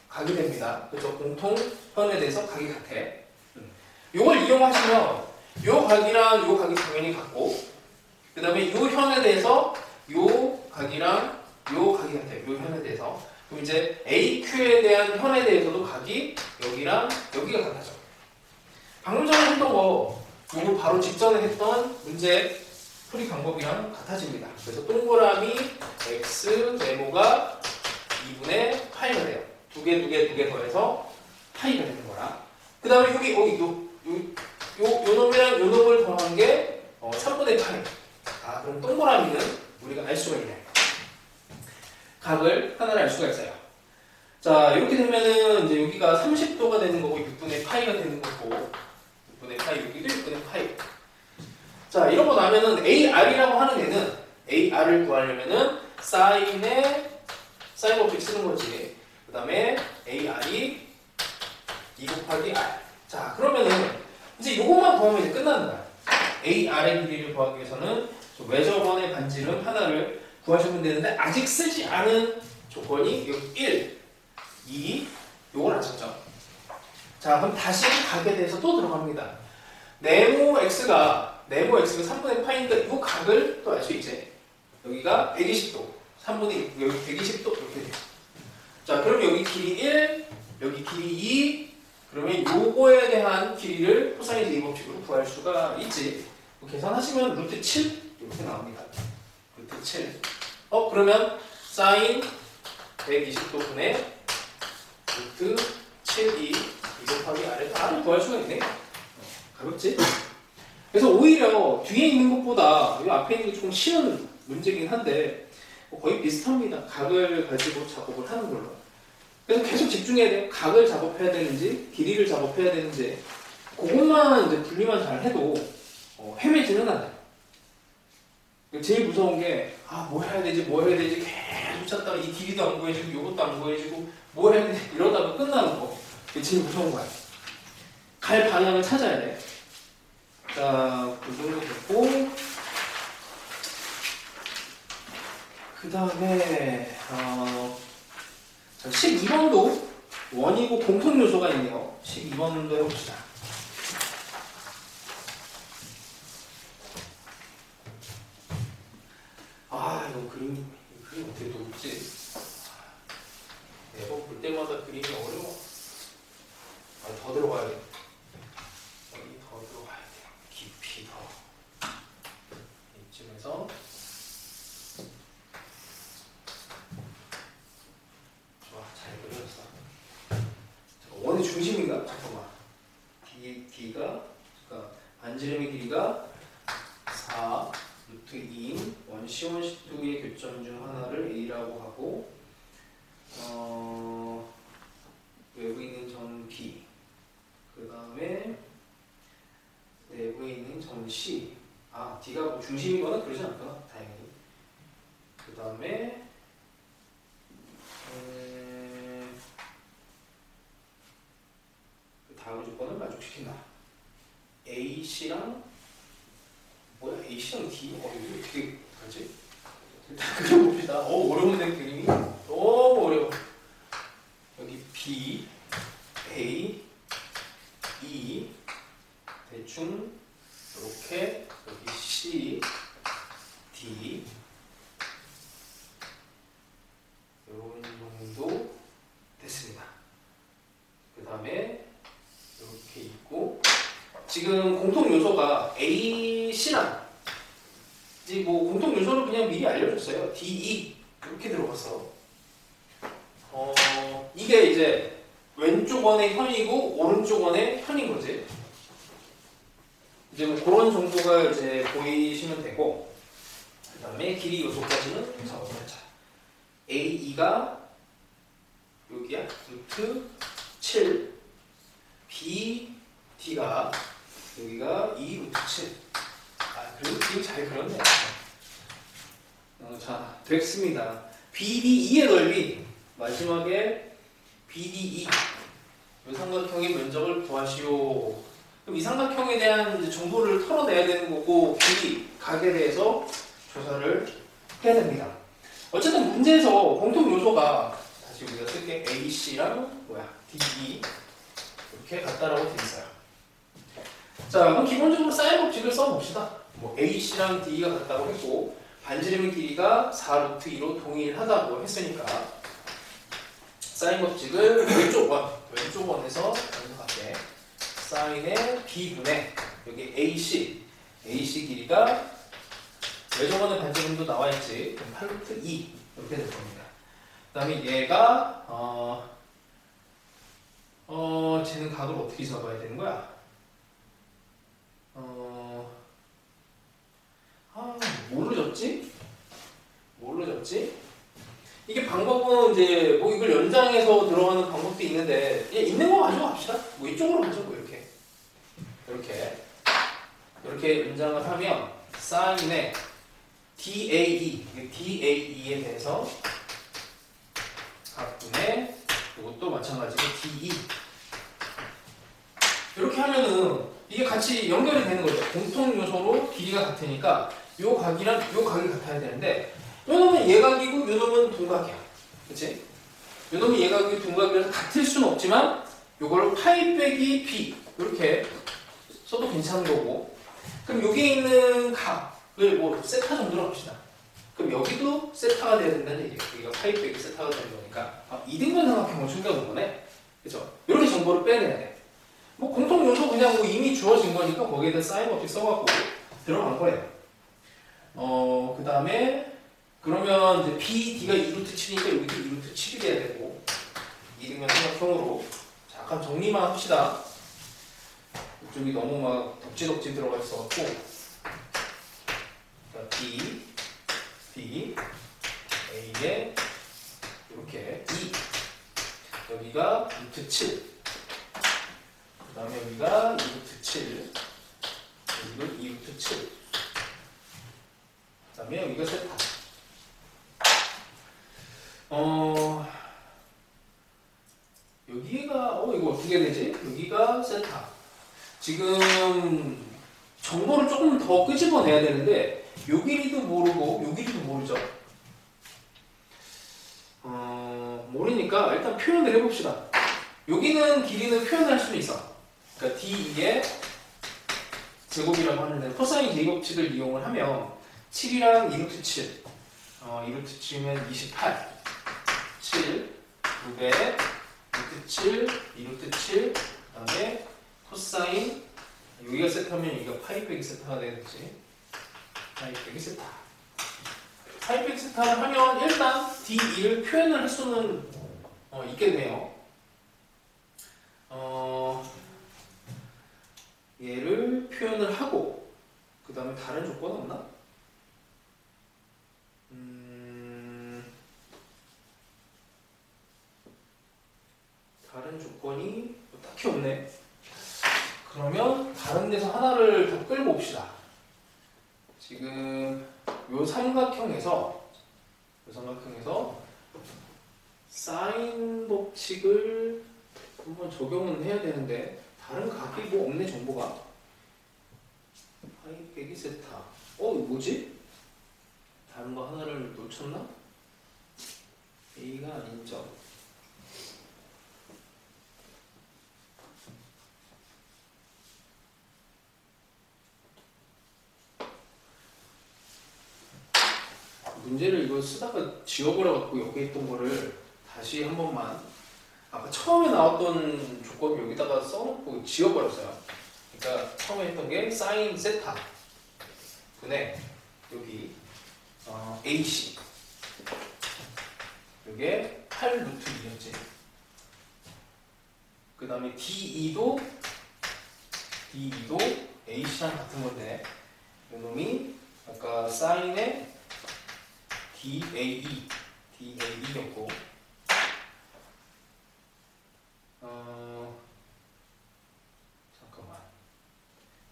각이 됩니다. 그렇죠? 공통 현에 대해서 각이 같아. 요걸 이용하시면 요 각이랑 요 각이 당연히 같고, 그 다음에 요 현에 대해서 요 각이랑 요 각이 같아요. 요 현에 대해서. 그럼 이제 AQ에 대한 현에 대해서도 각이 여기랑 여기가 같아져. 방금 전에 했던 거, 요거 바로 직전에 했던 문제 풀이 방법이랑 같아집니다. 그래서 동그라미 X 네모가 2분의 파이가 돼요. 두 개 더해서 파이가 되는 거라. 그 다음에 여기 요 놈이랑 요 놈을 더한 게 3분의 파이. 그럼 동그라미는 우리가 알 수가 있네. 각을 하나를 알 수가 있어요. 자, 이렇게 되면은 이제 여기가 30도가 되는 거고 6분의 파이가 되는 거고 6분의 파이, 여기도 6분의 파이. 자, 이러고 나면은 AR이라고 하는 애는 AR을 구하려면은 사인의 사인 법칙 쓰는 거지. 그 다음에 AR이 2 곱하기 R. 자, 그러면은 이제 이것만 구하면 이제 끝나는 거야. AR의 길이를 구하기 위해서는 외접원의 반지름 하나를 구하시면 되는데 아직 쓰지 않은 조건이 여기 1, 2, 요걸 아셨죠? 자, 그럼 다시 각에 대해서 또 들어갑니다. 네모 x가 3분의 파인데 이 각을 또 알 수 있지. 여기가 120도, 3분의 여기 120도 이렇게 돼요. 자, 그럼 여기 길이 1, 여기 길이 2, 그러면 요거에 대한 길이를 코사인 제2 법칙으로 구할 수가 있지. 계산하시면 루트 7 이렇게 나옵니다. 루트 7. 그러면 사인 120도 분의 루트 7이 2 곱하기 R을 구할 수가 있네. 가볍지? 그래서 오히려 뒤에 있는 것보다 이 앞에 있는 게 조금 쉬운 문제긴 한데 거의 비슷합니다. 각을 가지고 작업을 하는 걸로. 그래서 계속 집중해야 돼요. 각을 작업해야 되는지 길이를 작업해야 되는지 그것만 이제 분리만 잘 해도 헤매지는 않아요. 제일 무서운 게 뭐 해야 되지 계속 찾다가 이 길이도 안 구해지고 이것도 안 구해지고 뭐 해야 되지 이러다가 끝나는 거. 그게 제일 무서운 거야. 갈 방향을 찾아야 돼. 자, 그 정도 됐고 그 다음에 12번도 원이고 공통 요소가 있네요. 12번도 해봅시다. 이거 그림 어떻게 돕지? 매번 볼 때마다 그림이 어려워. 더 들어가야 돼. 여기 더 들어가야 돼요. 깊이 더. 이쯤에서. 좋아, 잘 그려졌어. 원의 중심인가? 잠깐만. D가, 그러니까 반지름의 길이가 4 루트 2인 원시 원시2의 교점 중 하나를 A라고 하고 외부에 있는 점 B 그 다음에 내부에 있는 점 C D가 뭐 중심이거나 그러지 않구나 다행히. 그 다음에 그 다음 조건을 만족시킨다. AC랑 뭐야? A씨랑 D? 이거 어떻게 하지? 일단 그려봅시다. 어려운데 그림이? 너무 어려워. 여기 B, A, E 대충 이렇게 여기 C, D 이런 정도 됐습니다. 그 다음에 이렇게 있고 지금 공통 요소가 A, C랑 이제 뭐 공통 요소를 그냥 미리 알려줬어요. D, E 이렇게 들어갔어. 이게 이제 왼쪽 원의 현이고 오른쪽 원의 현인 거지. 이제 뭐 그런 정도가 이제 보이시면 되고 그 다음에 길이 요소까지는 작업하자. A, E가 여기야 루트 7 B, D가 여기가 2 루트 7. 그래도 그림 잘 그렸네. 자, 됐습니다. BDE의 넓이 마지막에 BDE 이 삼각형의 면적을 구하시오. 그럼 이 삼각형에 대한 이제 정보를 털어내야 되는 거고 길이, 각에 대해서 조사를 해야 됩니다. 어쨌든 문제에서 공통 요소가 다시 우리가 쓸게 AC랑 DE 이렇게 같다라고 되어 있어요. 자, 그럼 기본적으로 사인 법칙을 써봅시다. 뭐 AC랑 D가 같다고 했고 반지름의 길이가 4루트 2로 동일하다고 했으니까 사인 법칙을 왼쪽 원에서 먼저 갈게. 사인의 B분의 여기 AC 길이가 외접원의 반지름도 나와있지. 그럼 8루트 2 이렇게 될 겁니다. 그 다음에 얘가 쟤는 각을 어떻게 잡아야 되는 거야? 뭘로 졌지? 이게 방법은 이제 뭐 이걸 연장해서 들어가는 방법도 있는데 있는 거 가지고 갑시다. 뭐 이쪽으로 가자고 이렇게 연장을 하면 사인의 DAE에 대해서 각분의 이것도 마찬가지로 DE 이렇게 하면은 이게 같이 연결이 되는 거죠. 공통 요소로 길이가 같으니까 요 각이랑 요 각이 같아야 되는데 요 놈은 예각이고 요 놈은 동각이야. 그치? 요 놈이 예각이고 동각이라서 같을 수는 없지만 요걸 파이 빼기 B 이렇게 써도 괜찮은 거고 그럼 여기에 있는 각을 뭐 세타 정도로 합시다. 그럼 여기도 세타가 돼야 된다는 얘기예요. 여기가 파이 빼기 세타가 되는 거니까 이등변 삼각형을 준비하는 거네. 그죠? 이렇게 정보를 빼내야 돼. 뭐 공통 요소 그냥 뭐 이미 주어진 거니까 거기에 대한 사인 법칙 써갖고 들어간 거예요. 그 다음에 그러면 이제 BD가 2루트 7이니까 여기도 2루트 7이 돼야 되고 이등변 삼각형으로 잠깐 정리만 합시다. 이쪽이 너무 막 덕지덕지 들어가 있어갖고 B, D, A에 이렇게 2 여기가 루트 7 그 다음에 여기가 2루트 7 여기도 2루트 7 그 다음에 여기가 세타 여기가 이거 어떻게 되지? 여기가 세타 지금 정보를 조금 더 끄집어내야 되는데 요 길이도 모르고 요 길이도 모르죠. 모르니까 일단 표현을 해봅시다. 여기는 길이는 표현을 할 수는 있어. 그러니까 D2의 제곱이라고 하는데 코사인 제곱칙을 이용을 하면 7이랑 2루트 7 2루트 7이면 28 7 2배 루트 7 2루트 7 그 다음에 코사인 여기가 세타면 여기가 파이 빼기 세타가 되겠지. 파이 빼기 세타 파이 빼기 세타를 하면 일단 D2를 표현을 할 수는 있겠네요. 얘를 표현을 하고 그 다음에 다른 조건 없나? 다른 조건이 딱히 없네. 그러면 다른 데서 하나를 더 끌고 옵시다. 지금 요 삼각형에서 사인 법칙을 한번 적용은 해야 되는데 다른 각이 뭐 없네. 정보가 파이 빼기 세타 이거 뭐지? 다른 거 하나를 놓쳤나? A가 아닌 점 문제를 이거 쓰다가 지워버려갖고 여기 있던 거를 다시 한 번만 아까 처음에 나왔던 조건 여기다가 써놓고 지워버렸어요. 그러니까 처음에 했던 게 사인 세타 분의 여기 AC 이게 8 루트 2였지. 그 다음에 D2도 AC랑 같은 건데 이놈이 아까 사인의 DAE였고 잠깐만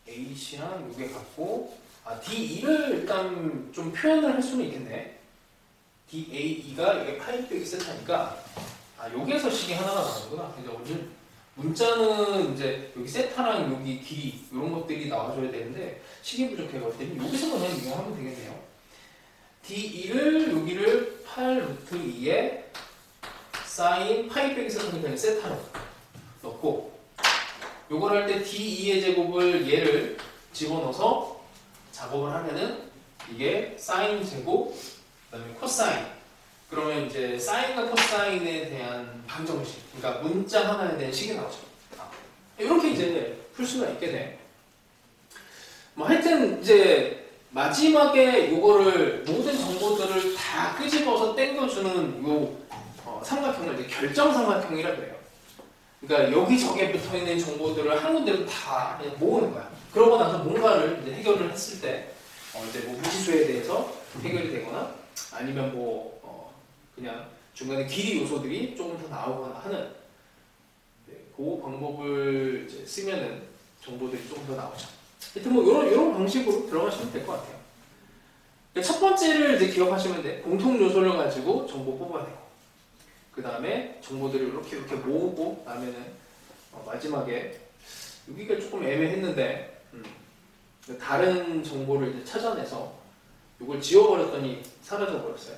AC랑 이게 같고 D2를 일단 좀 표현을 할 수는 있겠네. DAE가 이게 파이 빼기 세타니까 여기에서 식이 하나가 나오는구나. 이제 오늘 문자는 이제 여기 세타랑 여기 길이 이런 것들이 나와줘야 되는데 식이 부족해가지고 여기서 그냥 이용하면 되겠네요. D2를 여기를 8 루트 2에 사인 파이 빼기 세타니까 세타로 넣고 요걸 할 때 D2의 제곱을 얘를 집어넣어서 작업을 하면은 이게 사인 제곱 그 다음에 코사인 그러면 이제 사인과 코사인에 대한 방정식 그러니까 문자 하나에 대한 식이 나오죠. 이렇게 이제 풀 수가 있겠네. 뭐 하여튼 이제 마지막에 요거를 모든 정보들을 다 끄집어서 땡겨주는 요 삼각형을 이제 결정 삼각형이라고 해요. 그러니까 여기저기에 붙어있는 정보들을 한 군데로 다 그냥 모으는 거야. 그러고 나서 뭔가를 이제 해결을 했을 때 이제 뭐 무지수에 대해서 해결이 되거나 아니면 그냥 중간에 길이 요소들이 조금 더 나오거나 하는 그 방법을 이제 쓰면은 정보들이 조금 더 나오죠. 하여튼 뭐 이런 방식으로 들어가시면 될 것 같아요. 첫 번째를 이제 기억하시면 돼. 공통 요소를 가지고 정보 뽑아내고 그 다음에 정보들을 이렇게 모으고 나면은 마지막에 여기가 조금 애매했는데 다른 정보를 이제 찾아내서 이걸 지워버렸더니 사라져 버렸어요.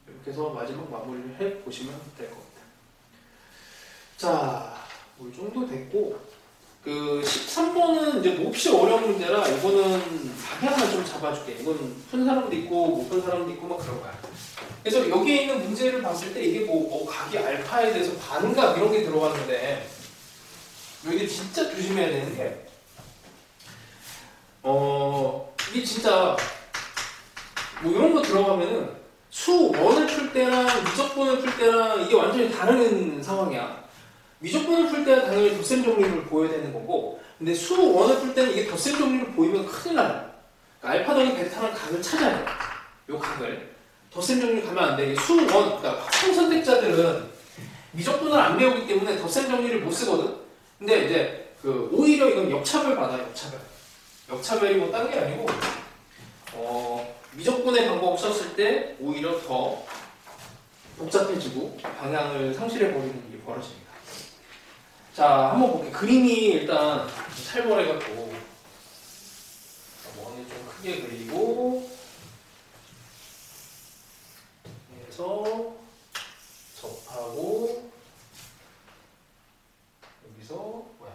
이렇게 해서 마지막 마무리를 해보시면 될 것 같아요. 자, 뭐 이 정도 됐고 그 13번은 이제 몹시 어려운 문제라 이거는 방향만 좀 잡아줄게. 이건 푼 사람도 있고 못 푼 사람도 있고 막 그런 거야. 그래서 여기에 있는 문제를 봤을 때 이게 각이 알파에 대해서 반각 이런 게 들어갔는데 여기 진짜 조심해야 되는 게 이게 진짜 뭐 이런 거 들어가면은 수원을 풀 때랑 미적분을 풀 때랑 이게 완전히 다른 상황이야. 미적분을 풀 때는 당연히 덧셈 정리를 보여야 되는 거고 근데 수원을 풀 때는 이게 덧셈 정리를 보이면 큰일 나요. 그러니까 알파 더하기 베타는 각을 찾아야 돼. 요 각을 덧셈 정리 가면 안 돼. 수원 그러니까 학생 선택자들은 미적분을 안 배우기 때문에 덧셈 정리를 못 쓰거든. 근데 이제 오히려 이건 역차별 받아요. 역차별이 뭐 다른 게 아니고 미적분의 방법 썼을 때 오히려 더 복잡해지고 방향을 상실해버리는 일이 벌어집니다. 자, 한번 볼게요. 그림이 일단 살벌해갖고 원을 좀 크게 그리고 해서 접하고 여기서 뭐야?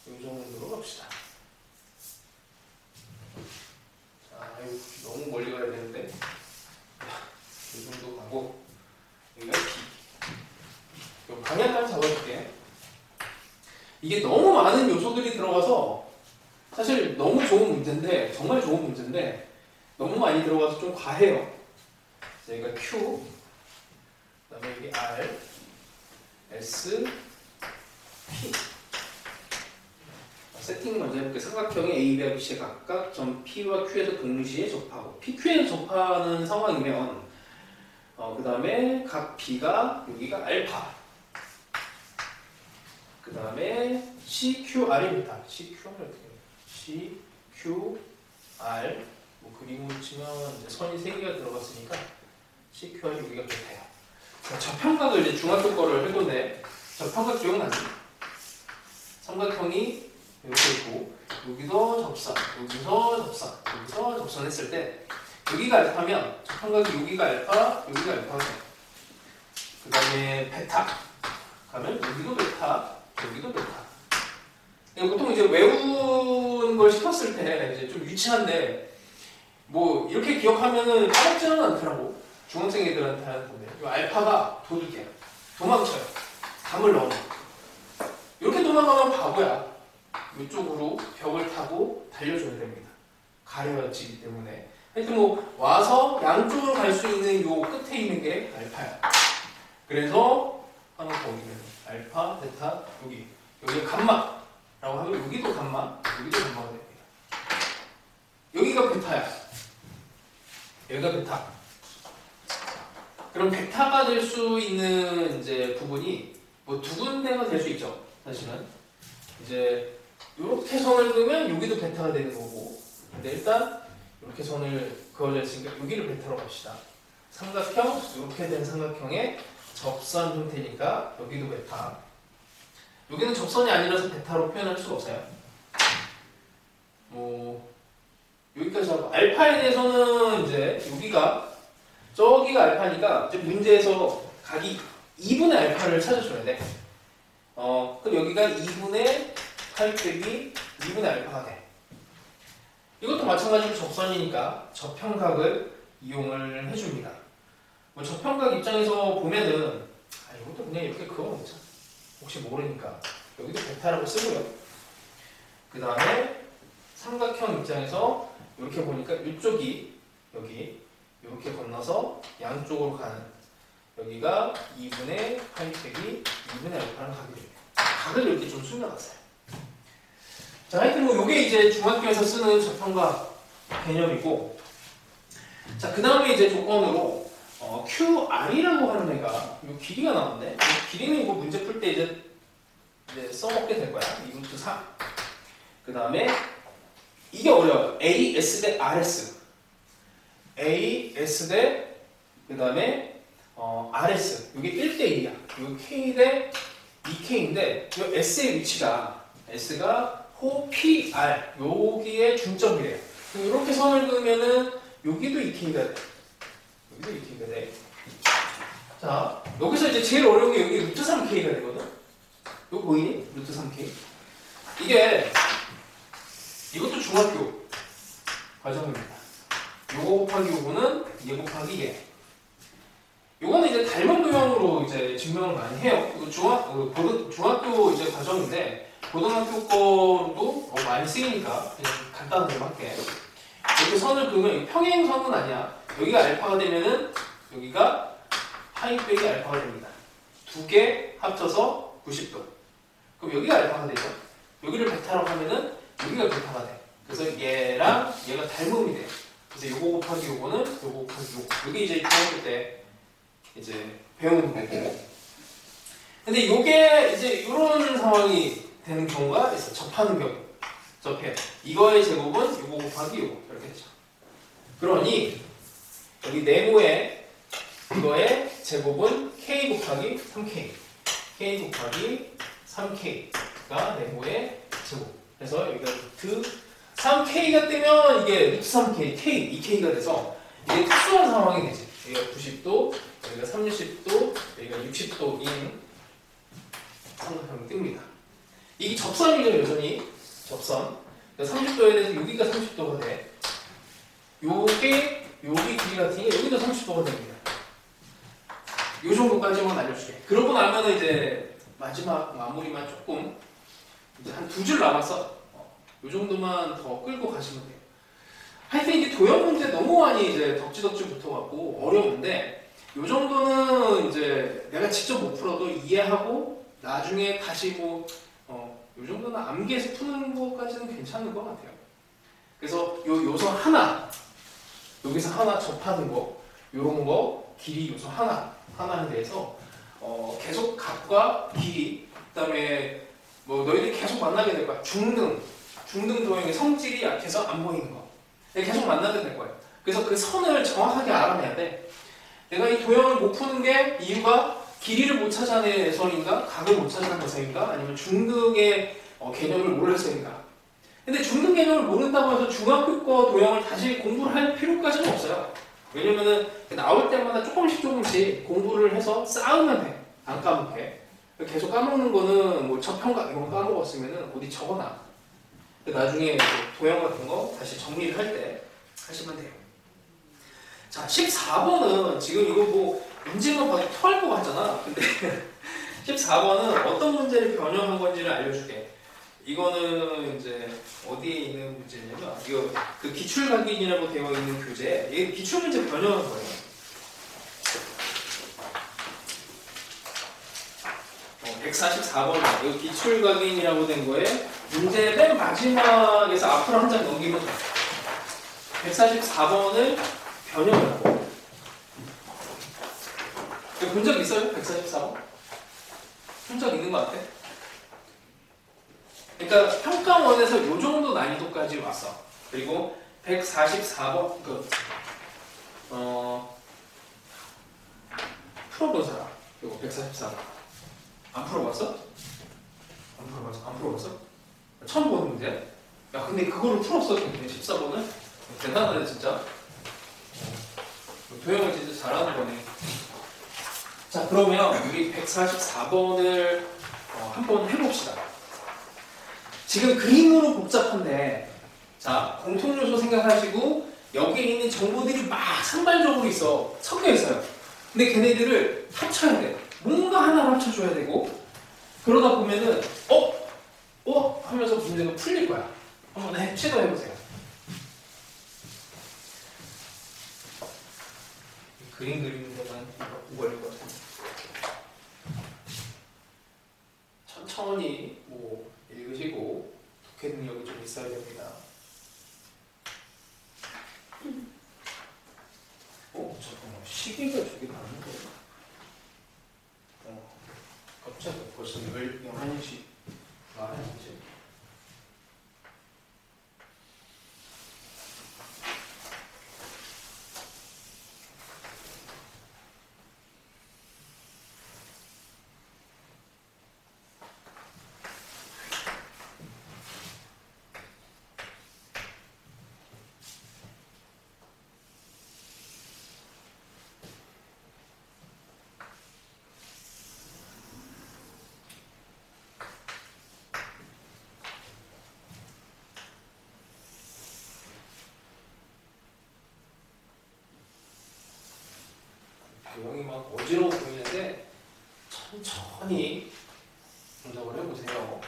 이 정도로 갑시다. 자, 이거 너무 멀리 가야 되는데 이 정도 가고 여기가 B. 이 방향만 잡아줄게. 이게 너무 많은 요소들이 들어가서 사실 너무 좋은 문제인데 정말 좋은 문제인데 너무 많이 들어가서 좀 과해요. 여기가 Q, 그다음에 여기 R, S, P. 세팅 먼저 해볼게요. 삼각형의 A와 BC에 각각 점 P와 Q에서 동시에 접하고 PQ에서 접하는 상황이면 그 다음에 각 B가 여기가 알파, 그 다음에 CQR입니다. CQR 어떻게 해요? CQR 뭐 그림으로 치면 이제 선이 3개가 들어갔으니까 CQR 여기가 같아요. 접평각을 이제 중학교 거를 할 건데 접평각 기억나지? 삼각형이 이렇게 있고 여기서 접선, 여기서 접선, 여기서 접선했을 때 여기가 알파면 접평각이 여기가 알파, 여기가 알파가 돼요. 그 다음에 베타 가면 여기도 베타, 여기도 베타. 보통 이제 외우는 걸 시켰을 때 이제 좀 유치한데 뭐 이렇게 기억하면은 까먹지는 않더라고. 중학생 애들한테 하는 건데 이 알파가 도둑이야. 도망쳐요. 담을 넘어. 이렇게 도망가면 바보야. 이쪽으로 벽을 타고 달려줘야 됩니다. 가려지기 때문에. 하여튼 뭐 와서 양쪽으로 갈 수 있는 요 끝에 있는 게 알파야. 그래서 하나 더 오기는 알파, 베타, 여기 감마라고 하면 여기도 감마, 여기도 감마가 됩니다. 여기가 베타야. 여기가 베타. 그럼 베타가 될 수 있는 이제 부분이 뭐 두 군데가 될 수 있죠. 사실은 이제 이렇게 선을 그으면 여기도 베타가 되는 거고. 근데 일단 이렇게 선을 그어져 있으니까 여기를 베타로 갑시다. 삼각형 이렇게 된 삼각형의 접선 형태니까 여기도 베타. 여기는 접선이 아니라서 베타로 표현할 수가 없어요. 뭐 여기까지 하고 알파에 대해서는 이제 저기가 알파니까 이제 문제에서 각이 2분의 알파를 찾아줘야 돼. 그럼 여기가 2분의 8 빼기 2분의 알파가 돼. 이것도 마찬가지로 접선이니까 접평각을 이용을 해줍니다. 뭐 접평각 입장에서 보면은 이것도 그냥 이렇게 그어놓자. 혹시 모르니까 여기도 베타라고 쓰고요. 그 다음에 삼각형 입장에서 이렇게 보니까 이쪽이 여기 이렇게 건너서 양쪽으로 가는 여기가 2분의 8 빼기 2분의 알파라는 각이 됩니다. 각을 이렇게 좀 숨겨놨어요. 자, 하여튼 뭐 요게 이제 중학교에서 쓰는 접평각 개념이고, 자, 그 다음에 이제 조건으로 QR이라고 하는 애가 요 길이가 나왔는데, 이 길이는 이거 문제 풀 때 이제 써먹게 될 거야. 2루트 3. 그 다음에 이게 어려워요. AS 대 RS. AS 대 그 다음에 RS. 이게 1대 1이야. 요 K 대 2K인데 요 S의 위치가 S가 호 PR 여기에 중점이래요. 이렇게 선을 그으면은 여기도 2K가 돼. 여기도 2K가 돼. 자, 여기서 이제 제일 어려운 게 여기 루트 3K가 되거든. 이거 보이니? 루트 3K. 이것도 중학교 과정입니다. 요거 곱하기 요거는 얘 곱하기 얘. 요거는 이제 닮은 도형으로 이제 증명을 많이 해요. 이거 중학교 이제 과정인데 고등학교 거로도 많이 쓰이니까 그냥 간단하게 할게. 이렇게 선을 그으면 평행선은 아니야. 여기가 알파가 되면은 여기가 파이 빼기 알파가 됩니다. 두 개 합쳐서 90도. 그럼 여기가 알파가 되죠. 여기를 베타라고 하면은 여기가 베타가 돼. 그래서 얘랑 얘가 닮음이 돼. 그래서 요거 곱하기 요거는 요거 곱하기 요거. 이게 이제 중학교 때 이제 배우는 거고. 근데 요게 이제 이런 상황이 되는 경우가 있어. 접하는 경우. 접해. 이거의 제곱은 요거 곱하기 요거. 이렇게 되죠. 그러니 여기 네모의 이거의 제곱은 k 곱하기 3k. k 곱하기 3k가 네모의 제곱. 그래서 여기가 루트 3k가 뜨면 이게 루트 3k, k, 2k가 돼서 이게 특수한 상황이 되지. 여기가 90도, 여기가 30도, 여기가 60도인 삼각형이 뜹니다. 이게 접선이죠, 여전히. 접선. 30도에 대해서 여기가 30도가 돼. 여기 길이 같은 게 여기도 30도가 됩니다. 요 정도까지만 알려줄게. 그러고 나면은 이제 마지막 마무리만 조금 이제 한 두 줄 남았어. 요 정도만 더 끌고 가시면 돼요. 하여튼 이게 도형 문제 너무 많이 이제 덕지덕지 붙어갖고 어려운데 요 정도는 이제 내가 직접 못 풀어도 이해하고 나중에 다시 뭐 요 정도는 암기해서 푸는 것까지는 괜찮은 것 같아요. 그래서 요 요소 하나 여기서 하나 접하는 거 요런 거 길이 요소 하나에 대해서 계속 값과 길이 그다음에 뭐 너희들이 계속 만나게 될 거야. 중등 도형의 성질이 약해서 안 보이는 거 계속 만나게 될 거예요. 그래서 그 선을 정확하게 알아내야 돼. 내가 이 도형을 못 푸는 게 이유가 길이를 못 찾아내서인가 각을 못 찾아내서인가 아니면 중등의 개념을 몰라서인가. 근데 중등 개념을 모른다고 해서 중학교 거 도형을 다시 공부를 할 필요까지는 없어요. 왜냐면은 나올 때마다 조금씩 공부를 해서 쌓으면 돼. 안 까먹게. 계속 까먹는 거는 뭐 저평가 이런 거 까먹었으면은 어디 적어놔. 나중에 도형 같은 거 다시 정리를 할 때 하시면 돼요. 자, 14번은 지금 이거 뭐 문제만 봐도 토할 것 같잖아. 근데 14번은 어떤 문제를 변형한 건지를 알려줄게. 이거는 이제 어디에 있는 문제냐면 이거 그 기출각인이라고 되어 있는 교재 이게 기출 문제 변형한 거예요. 144번 이거 기출각인이라고 된 거에 문제 맨 마지막에서 앞으로 한 장 넘기면 돼. 144번을 변형을 하고 본 적 있어요? 144번? 본 적 있는 것 같아? 그러니까 평가원에서 이 정도 난이도까지 왔어. 그리고 144번 풀어본 사람 이거 144번 안 풀어봤어? 안 풀어봤어? 처음 보는 문제야? 야 근데 그거를 풀었어. 근데 14번을? 대단하네 진짜. 도형을 진짜 잘하는 거네. 자 그러면 우리 144번을 한번 해봅시다. 지금 그림으로 복잡한데 자 공통요소 생각하시고 여기에 있는 정보들이 막 산발적으로 섞여 있어요. 근데 걔네들을 합쳐야 돼. 뭔가 하나를 합쳐줘야 되고 그러다 보면은 하면서 문제가 풀릴 거야. 한번 시도해보세요. 그림 그리는 데만 오고 걸릴 것 같은데 천천히 뭐 읽으시고 독해 능력이 좀 있어야 됩니다. 잠깐만 시계가 저기 나는 거야. 갑자기 벌써 11시 말해야지. 도형이 막 어지러워 보이는데 천천히 분석을 해보세요.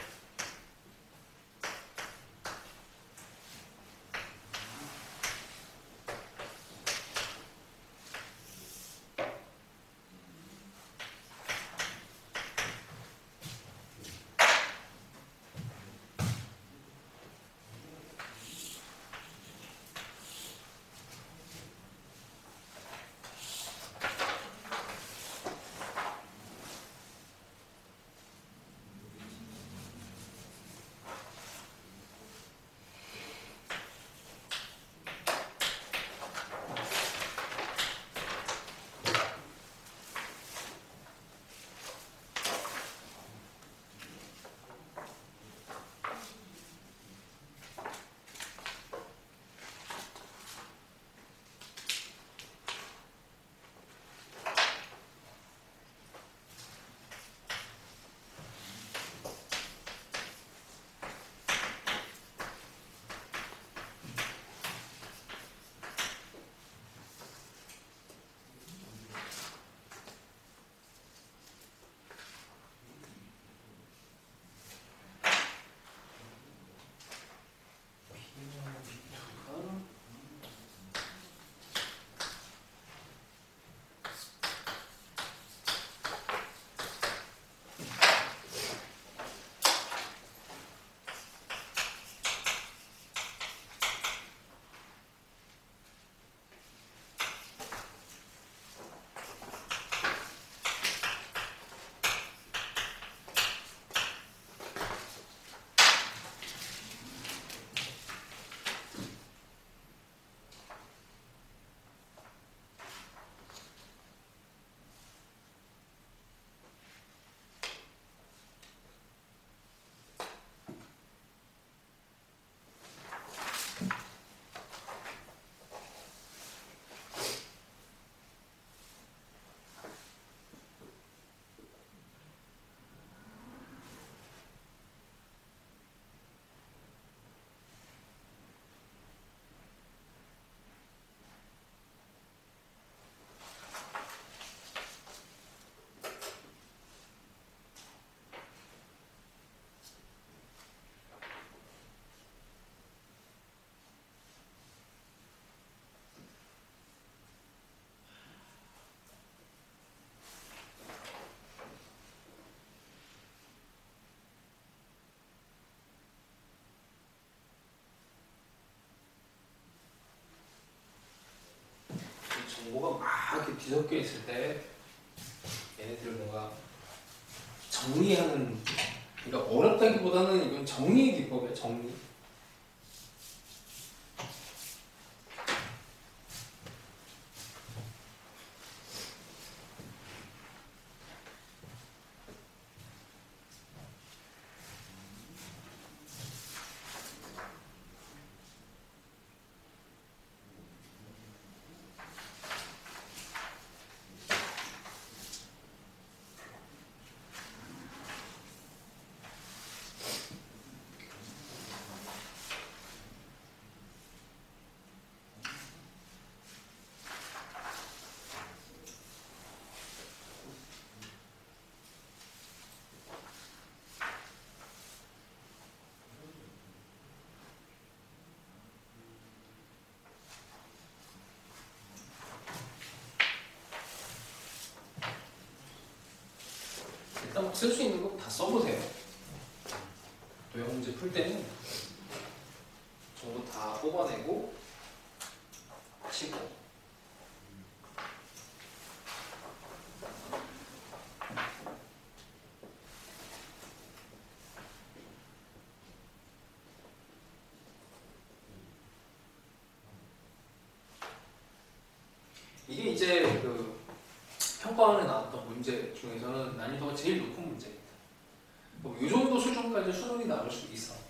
뒤섞여 있을 때 얘네들을 뭔가 정리하는, 그러니까 어렵다기보다는 이건 정리의 기법이에요. 정리. 일단 막 쓸 수 있는 거 다 써보세요. 도형 문제 풀 때는 전부 다 뽑아내고 치고. 이게 이제 그 평가원에 나왔던 문제 중에서는 난이도가 제일 높은 문제입니다. 뭐 이 정도 수준까지 수능이 나올 수 있어.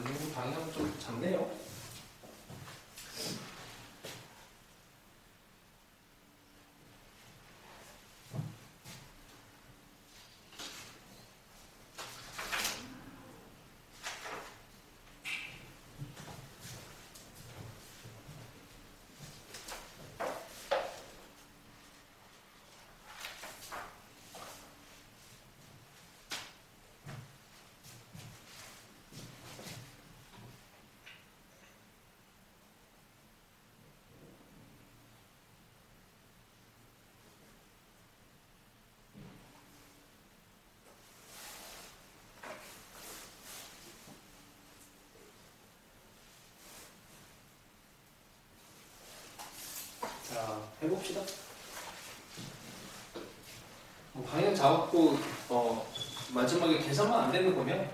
그래도 방향 좀 작네요. 자, 해봅시다. 뭐 방향 잡았고 마지막에 계산만 안 되는 거면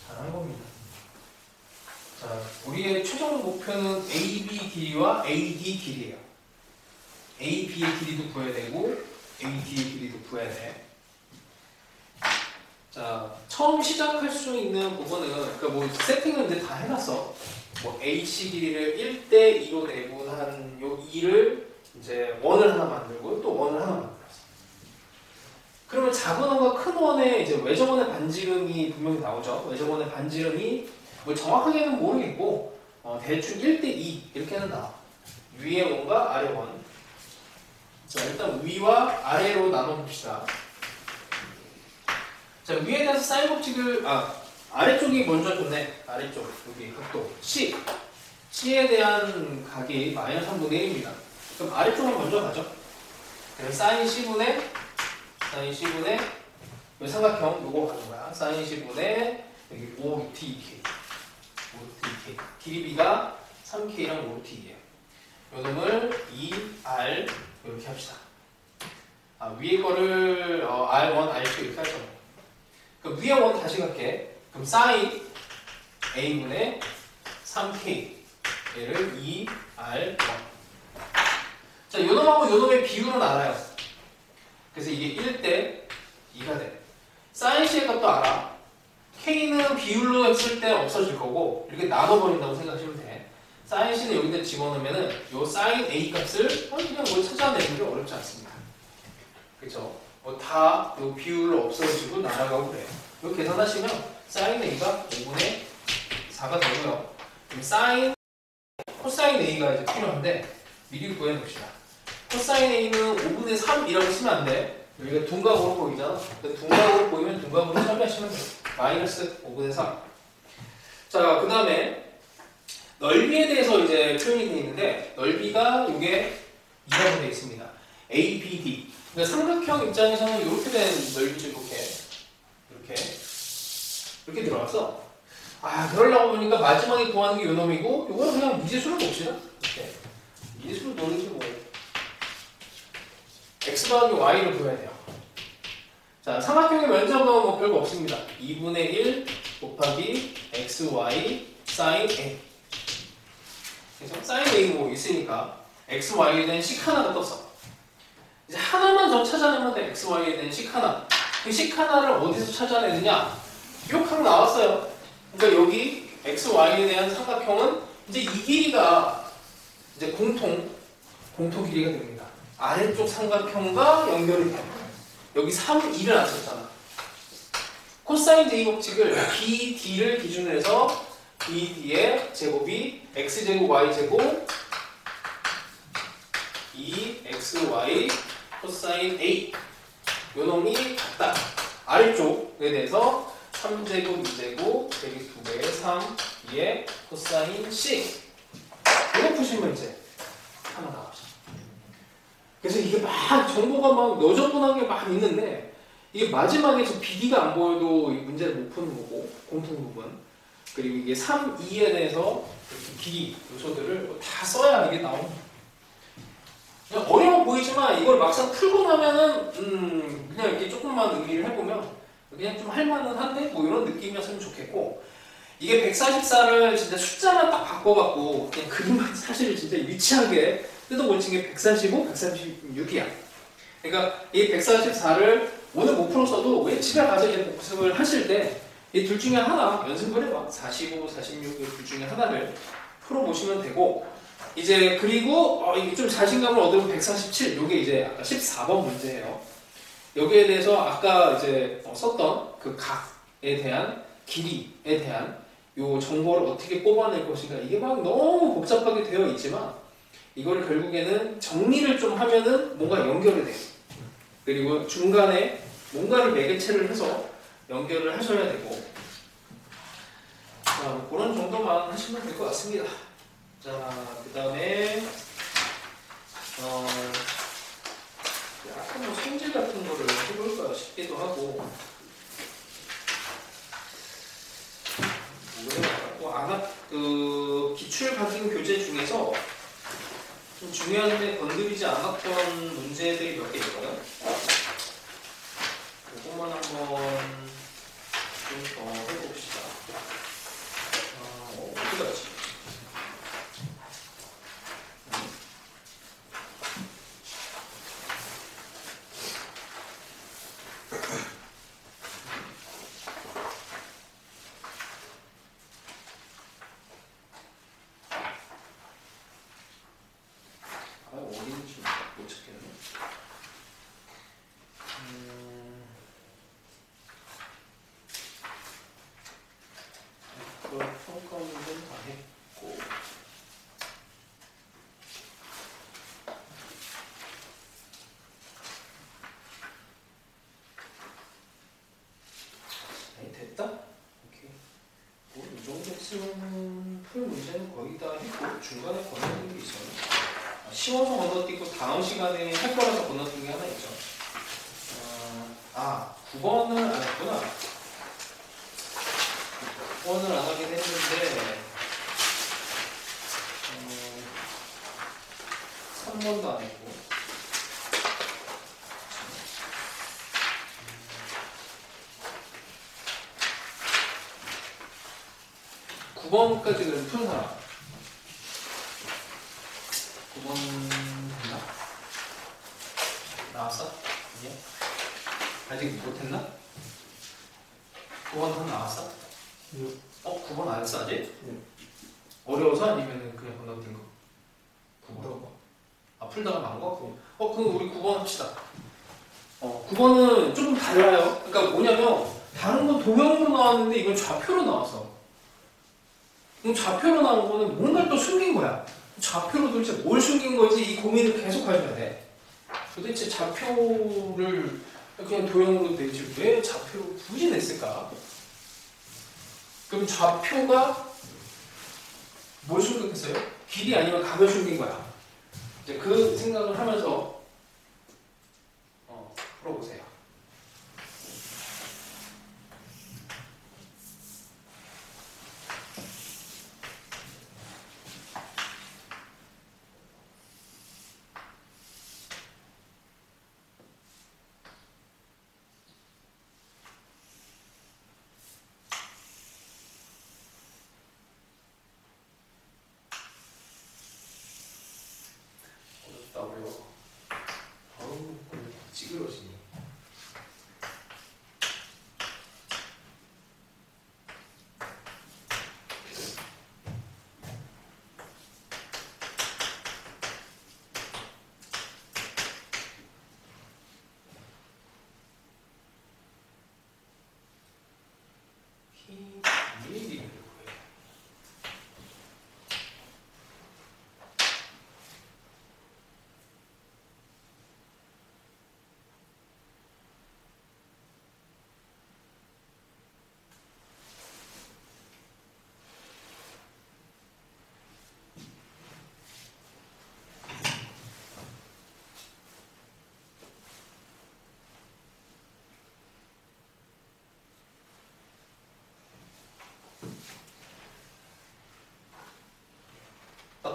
잘한 겁니다. 자, 우리의 최종 목표는 AB 길이와 AD 길이에요. AB의 길이도 구해야 되고 AD의 길이도 구해야 돼. 자, 처음 시작할 수 있는 부분은, 그러니까 뭐 세팅은 이제 다 해놨어. 뭐 H 길이를 1대2로 내분한 요 2를 이제 원을 하나 만들고 또 원을 하나 만들었어. 그러면 작은 원과 큰 원의 이제 외접원의 반지름이 분명히 나오죠. 외접원의 반지름이 뭐 정확하게는 모르겠고 대충 1대2 이렇게는 나와. 위의 원과 아래 원. 자, 일단 위와 아래로 나눠봅시다. 자, 위에 대해서 사인 법칙을 아래쪽이 먼저 줬네. 아래쪽 여기 각도 C. C에 대한 각이 마이너스 3분의 1입니다. 그럼 아래쪽은 먼저 가죠. 그래서 사인 C분의 이 삼각형 요거 가는 거야. 사인 C분의 여기 5Tk. 5Tk. 길이 B가 3K랑 5T예요. 요 놈을 2R 이렇게 합시다. 위에 거를 R1, R2 이렇게 할 거예요. 그럼 위에 원 다시 갈게. 그럼 사인 A분의 3K 얘를 2R1. 자, 자, 요놈하고 요놈의 비율은 알아요. 그래서 이게 1대 2가 돼. 사인 C의 값도 알아. K는 비율로 했을 때 없어질 거고 이렇게 나눠버린다고 생각하시면 돼. 사인 C는 여기다 집어넣으면은 요 사인 A 값을 그냥 뭐 찾아내는 게 어렵지 않습니다. 그쵸? 뭐 다 요 비율로 없어지고 날아가고 그래요. 이거 계산하시면 사인 A가 5분의 4가 되고요. 그럼 사인, 코사인 A가 이제 필요한데 미리 구해놓읍시다. 코사인 A는 5분의 3이라고 치면 안 돼. 여기가 둔각으로 보이잖아. 둔각으로 보이면 둔각으로 처리하시면 돼. 마이너스 5분의 3. 자, 그 다음에 넓이에 대해서 이제 표현이 되어 있는데 넓이가 이게 2라고 되어 있습니다. ABD. 그러니까 삼각형 입장에서는 이렇게 된 넓이죠. 이렇게 들어갔어. 아, 그러려고 보니까 마지막에 구하는 게 요 놈이고 이거는 그냥 미지수로 봅시다. 이렇게. 미지수로 노리지 뭐. x 더하기 y를 구해야 돼요. 자, 삼각형의 면적은 뭐 별거 없습니다. 2분의 1 곱하기 xy sin a. 그래서 sin a 뭐 있으니까 xy에 대한 식 하나가 떴어. 이제 하나만 더 찾아내면 돼. xy에 대한 식 하나. 그 식 하나를 어디서 찾아내느냐? 요 나왔어요. 그러니까 여기 xy에 대한 삼각형은 이제 이 길이가 이제 공통 길이가 됩니다. 아래쪽 삼각형과 연결이 돼요. 여기 3, 2를 안 썼잖아. 코사인 j 법칙을 BD를 기준으로 해서 BD의 제곱이 x제곱 y제곱 2xy 코사인 a 요 놈이 같다. 아래쪽에 대해서 3제곱 2제곱 대기 2배의 3 2의 코사인 c 이거 푸시면 이제 하나 나오죠. 그래서 이게 막 정보가 막 너저분하게 막 있는데 이게 마지막에 저 BD가 안 보여도 이 문제를 못 푸는 거고 공통 부분 그리고 이게 3, 2에 대해서 길이 요소들을 다 써야 이게 나옵니다. 그냥 어려워 보이지만 이걸 막상 풀고 나면은 그냥 이렇게 조금만 의미를 해보면 그냥 좀 할만은 한데 뭐 이런 느낌이었으면 좋겠고 이게 144를 진짜 숫자만 딱 바꿔갖고 그냥 그림만 사실 진짜 유치하게 뜯어고친 게 145, 136이야. 그러니까 이 144를 오늘 못 풀었어도 왜 집에 가서 이제 복습을 하실 때 이 둘 중에 하나 연습을 해봐. 45, 46 둘 중에 하나를 풀어보시면 되고 이제 그리고 이게 좀 자신감을 얻으면 147 요게 이제 아까 14번 문제예요. 여기에 대해서 아까 이제 썼던 그 각에 대한 길이에 대한 요 정보를 어떻게 뽑아낼 것인가 이게 막 너무 복잡하게 되어 있지만 이거를 결국에는 정리를 좀 하면은 뭔가 연결이 돼요. 그리고 중간에 뭔가를 매개체를 해서 연결을 하셔야 되고 자, 그런 정도만 하시면 될 것 같습니다. 자, 그 다음에 약간 뭐 성질 같은 거를 해볼까 싶기도 하고 그 기출 각인 교재 중에서 좀 중요한데 건드리지 않았던 문제들이 몇 개 있거든. 그것만 한번 좀 더 해봅시다. 어디 갔지? 어딘지 못 찾겠네. 평가 문제는 다 했고 됐다? 오케이. 뭐 이 정도쯤 풀 문제는 거의 다 했고 중간에 건너뛴 게 있어요. 쉬워서 건너뛰고 다음 시간에 할 거라서 건너뛴 게 하나 있죠. 9번을 안 했구나. 9번을 안 하긴 했는데 3번도 안 했고 9번까지 그럼 푼 사람 9번 됐나? 아직 못했나? 9번 한 나왔어? 네. 9번 안 했어 아직? 네. 어려워서 아니면 그냥 건너뛴 거? 9번. 풀다가. 풀다가 나온 거? 그럼 우리 9번 합시다. 9번은 조금 달라요. 그러니까 뭐냐면 다른 건 도형으로 나왔는데 이건 좌표로 나왔어. 그럼 좌표로 나온 거는 뭔가 또 숨긴 거야. 좌표로 도대체 뭘 숨긴 거지 이 고민을 계속 하셔야 돼. 도대체 좌표를 그냥 도형으로 내지 왜 좌표로 굳이 냈을까? 그럼 좌표가 뭘 숨겼겠어요? 길이 아니면 각을 숨긴 거야. 이제 그 생각을 하면서 풀어보세요. 어렵다고요. 찌그러지니.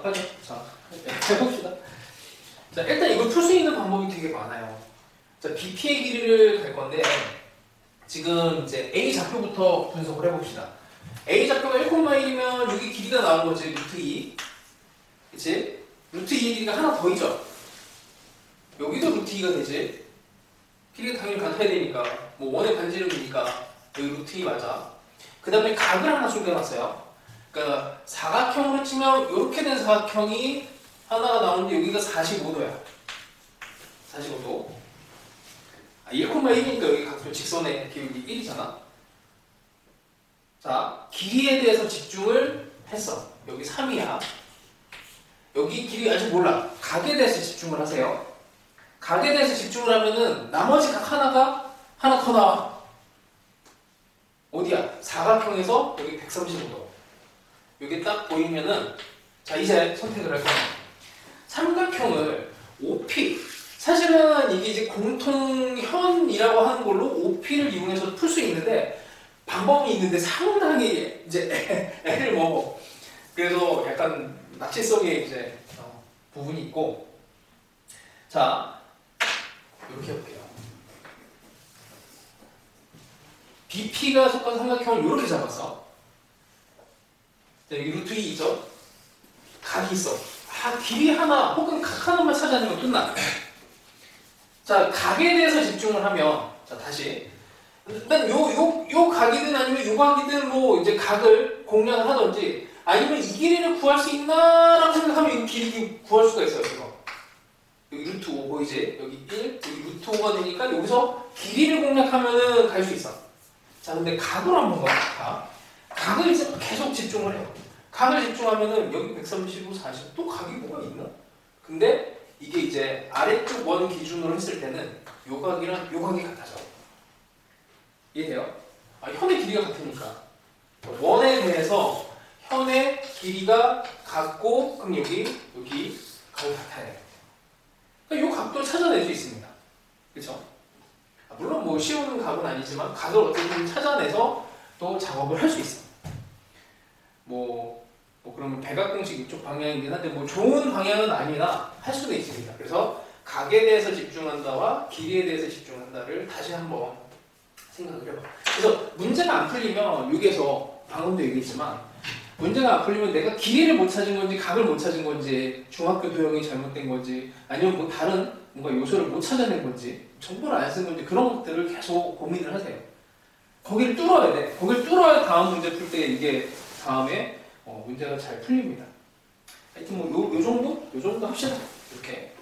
답하죠. 자, 해봅시다. 자, 일단 이걸 풀 수 있는 방법이 되게 많아요. 자, BP의 길이를 갈 건데, 지금 이제 A 좌표부터 분석을 해봅시다. A 좌표가 1,1이면 여기 길이가 나온 거지, 루트 2. 그치? 루트 2의 길이가 하나 더 있죠? 여기도 루트 2가 되지? 길이가 당연히 같아야 되니까. 뭐 원의 반지름이니까 여기 루트 2 맞아. 그 다음에 각을 하나 숨겨놨어요. 그러니까 사각형으로 치면 이렇게 된 사각형이 하나가 나오는데 여기가 45도야. 45도. 1,1이니까 여기 각도 직선의 기울기 1이잖아. 자, 길이에 대해서 집중을 했어. 여기 3이야. 여기 길이 아직 몰라. 각에 대해서 집중을 하세요. 각에 대해서 집중을 하면은 나머지 각 하나가 하나 더 나와. 어디야? 사각형에서 여기 135도. 여기 딱 보이면은, 자, 이제 선택을 할 거야. 삼각형을 OP, 사실은 이게 이제 공통현이라고 하는 걸로 OP를 이용해서 풀 수 있는데, 방법이 있는데 상당히 이제 애를 먹어. 그래서 약간 낚시성의 이제 부분이 있고, 자, 이렇게 해볼게요. BP가 속한 삼각형을 이렇게 잡았어. 여기 루트 2 있죠? 각이 있어. 길이 하나 혹은 각 하나만 찾아내면 끝나. 자, 각에 대해서 집중을 하면, 자, 다시. 일단 요 각이든 아니면 요 각이든 뭐 이제 각을 공략을 하든지 아니면 이 길이를 구할 수 있나라고 생각하면 이 길이 구할 수가 있어요, 이거. 여기 루트 5 보이지? 여기 1, 여기 루트 5가 되니까 여기서 길이를 공략하면은 갈 수 있어. 자, 근데 각으로 한번 가볼까? 각을 이제 계속 집중을 해요. 각을 집중하면은 여기 135, 40, 또 각이 뭐가 있나? 근데 이게 이제 아래쪽 원 기준으로 했을 때는 요 각이랑 요 각이 같아져. 이해돼요? 현의 길이가 같으니까. 원에 대해서 현의 길이가 같고, 그럼 여기 각이 같아야 돼요. 그러니까 요 각도를 찾아낼 수 있습니다. 그쵸? 물론 뭐 쉬운 각은 아니지만 각을 어떻게든 찾아내서 또 작업을 할 수 있어. 그러면 백악공식 이쪽 방향이긴 한데 뭐 좋은 방향은 아니나 할 수도 있습니다. 그래서 각에 대해서 집중한다와 길이에 대해서 집중한다를 다시 한번 생각을 해봐. 그래서 문제가 안 풀리면 여기에서 방금도 얘기했지만 문제가 안 풀리면 내가 길이를 못 찾은 건지 각을 못 찾은 건지 중학교 도형이 잘못된 건지 아니면 뭐 다른 뭔가 요소를 못 찾아낸 건지 정보를 안 쓴 건지 그런 것들을 계속 고민을 하세요. 거기를 뚫어야 돼. 거기를 뚫어야 다음 문제 풀 때 이게 다음에 문제가 잘 풀립니다. 하여튼 뭐 요 정도? 요 정도 합시다. 이렇게.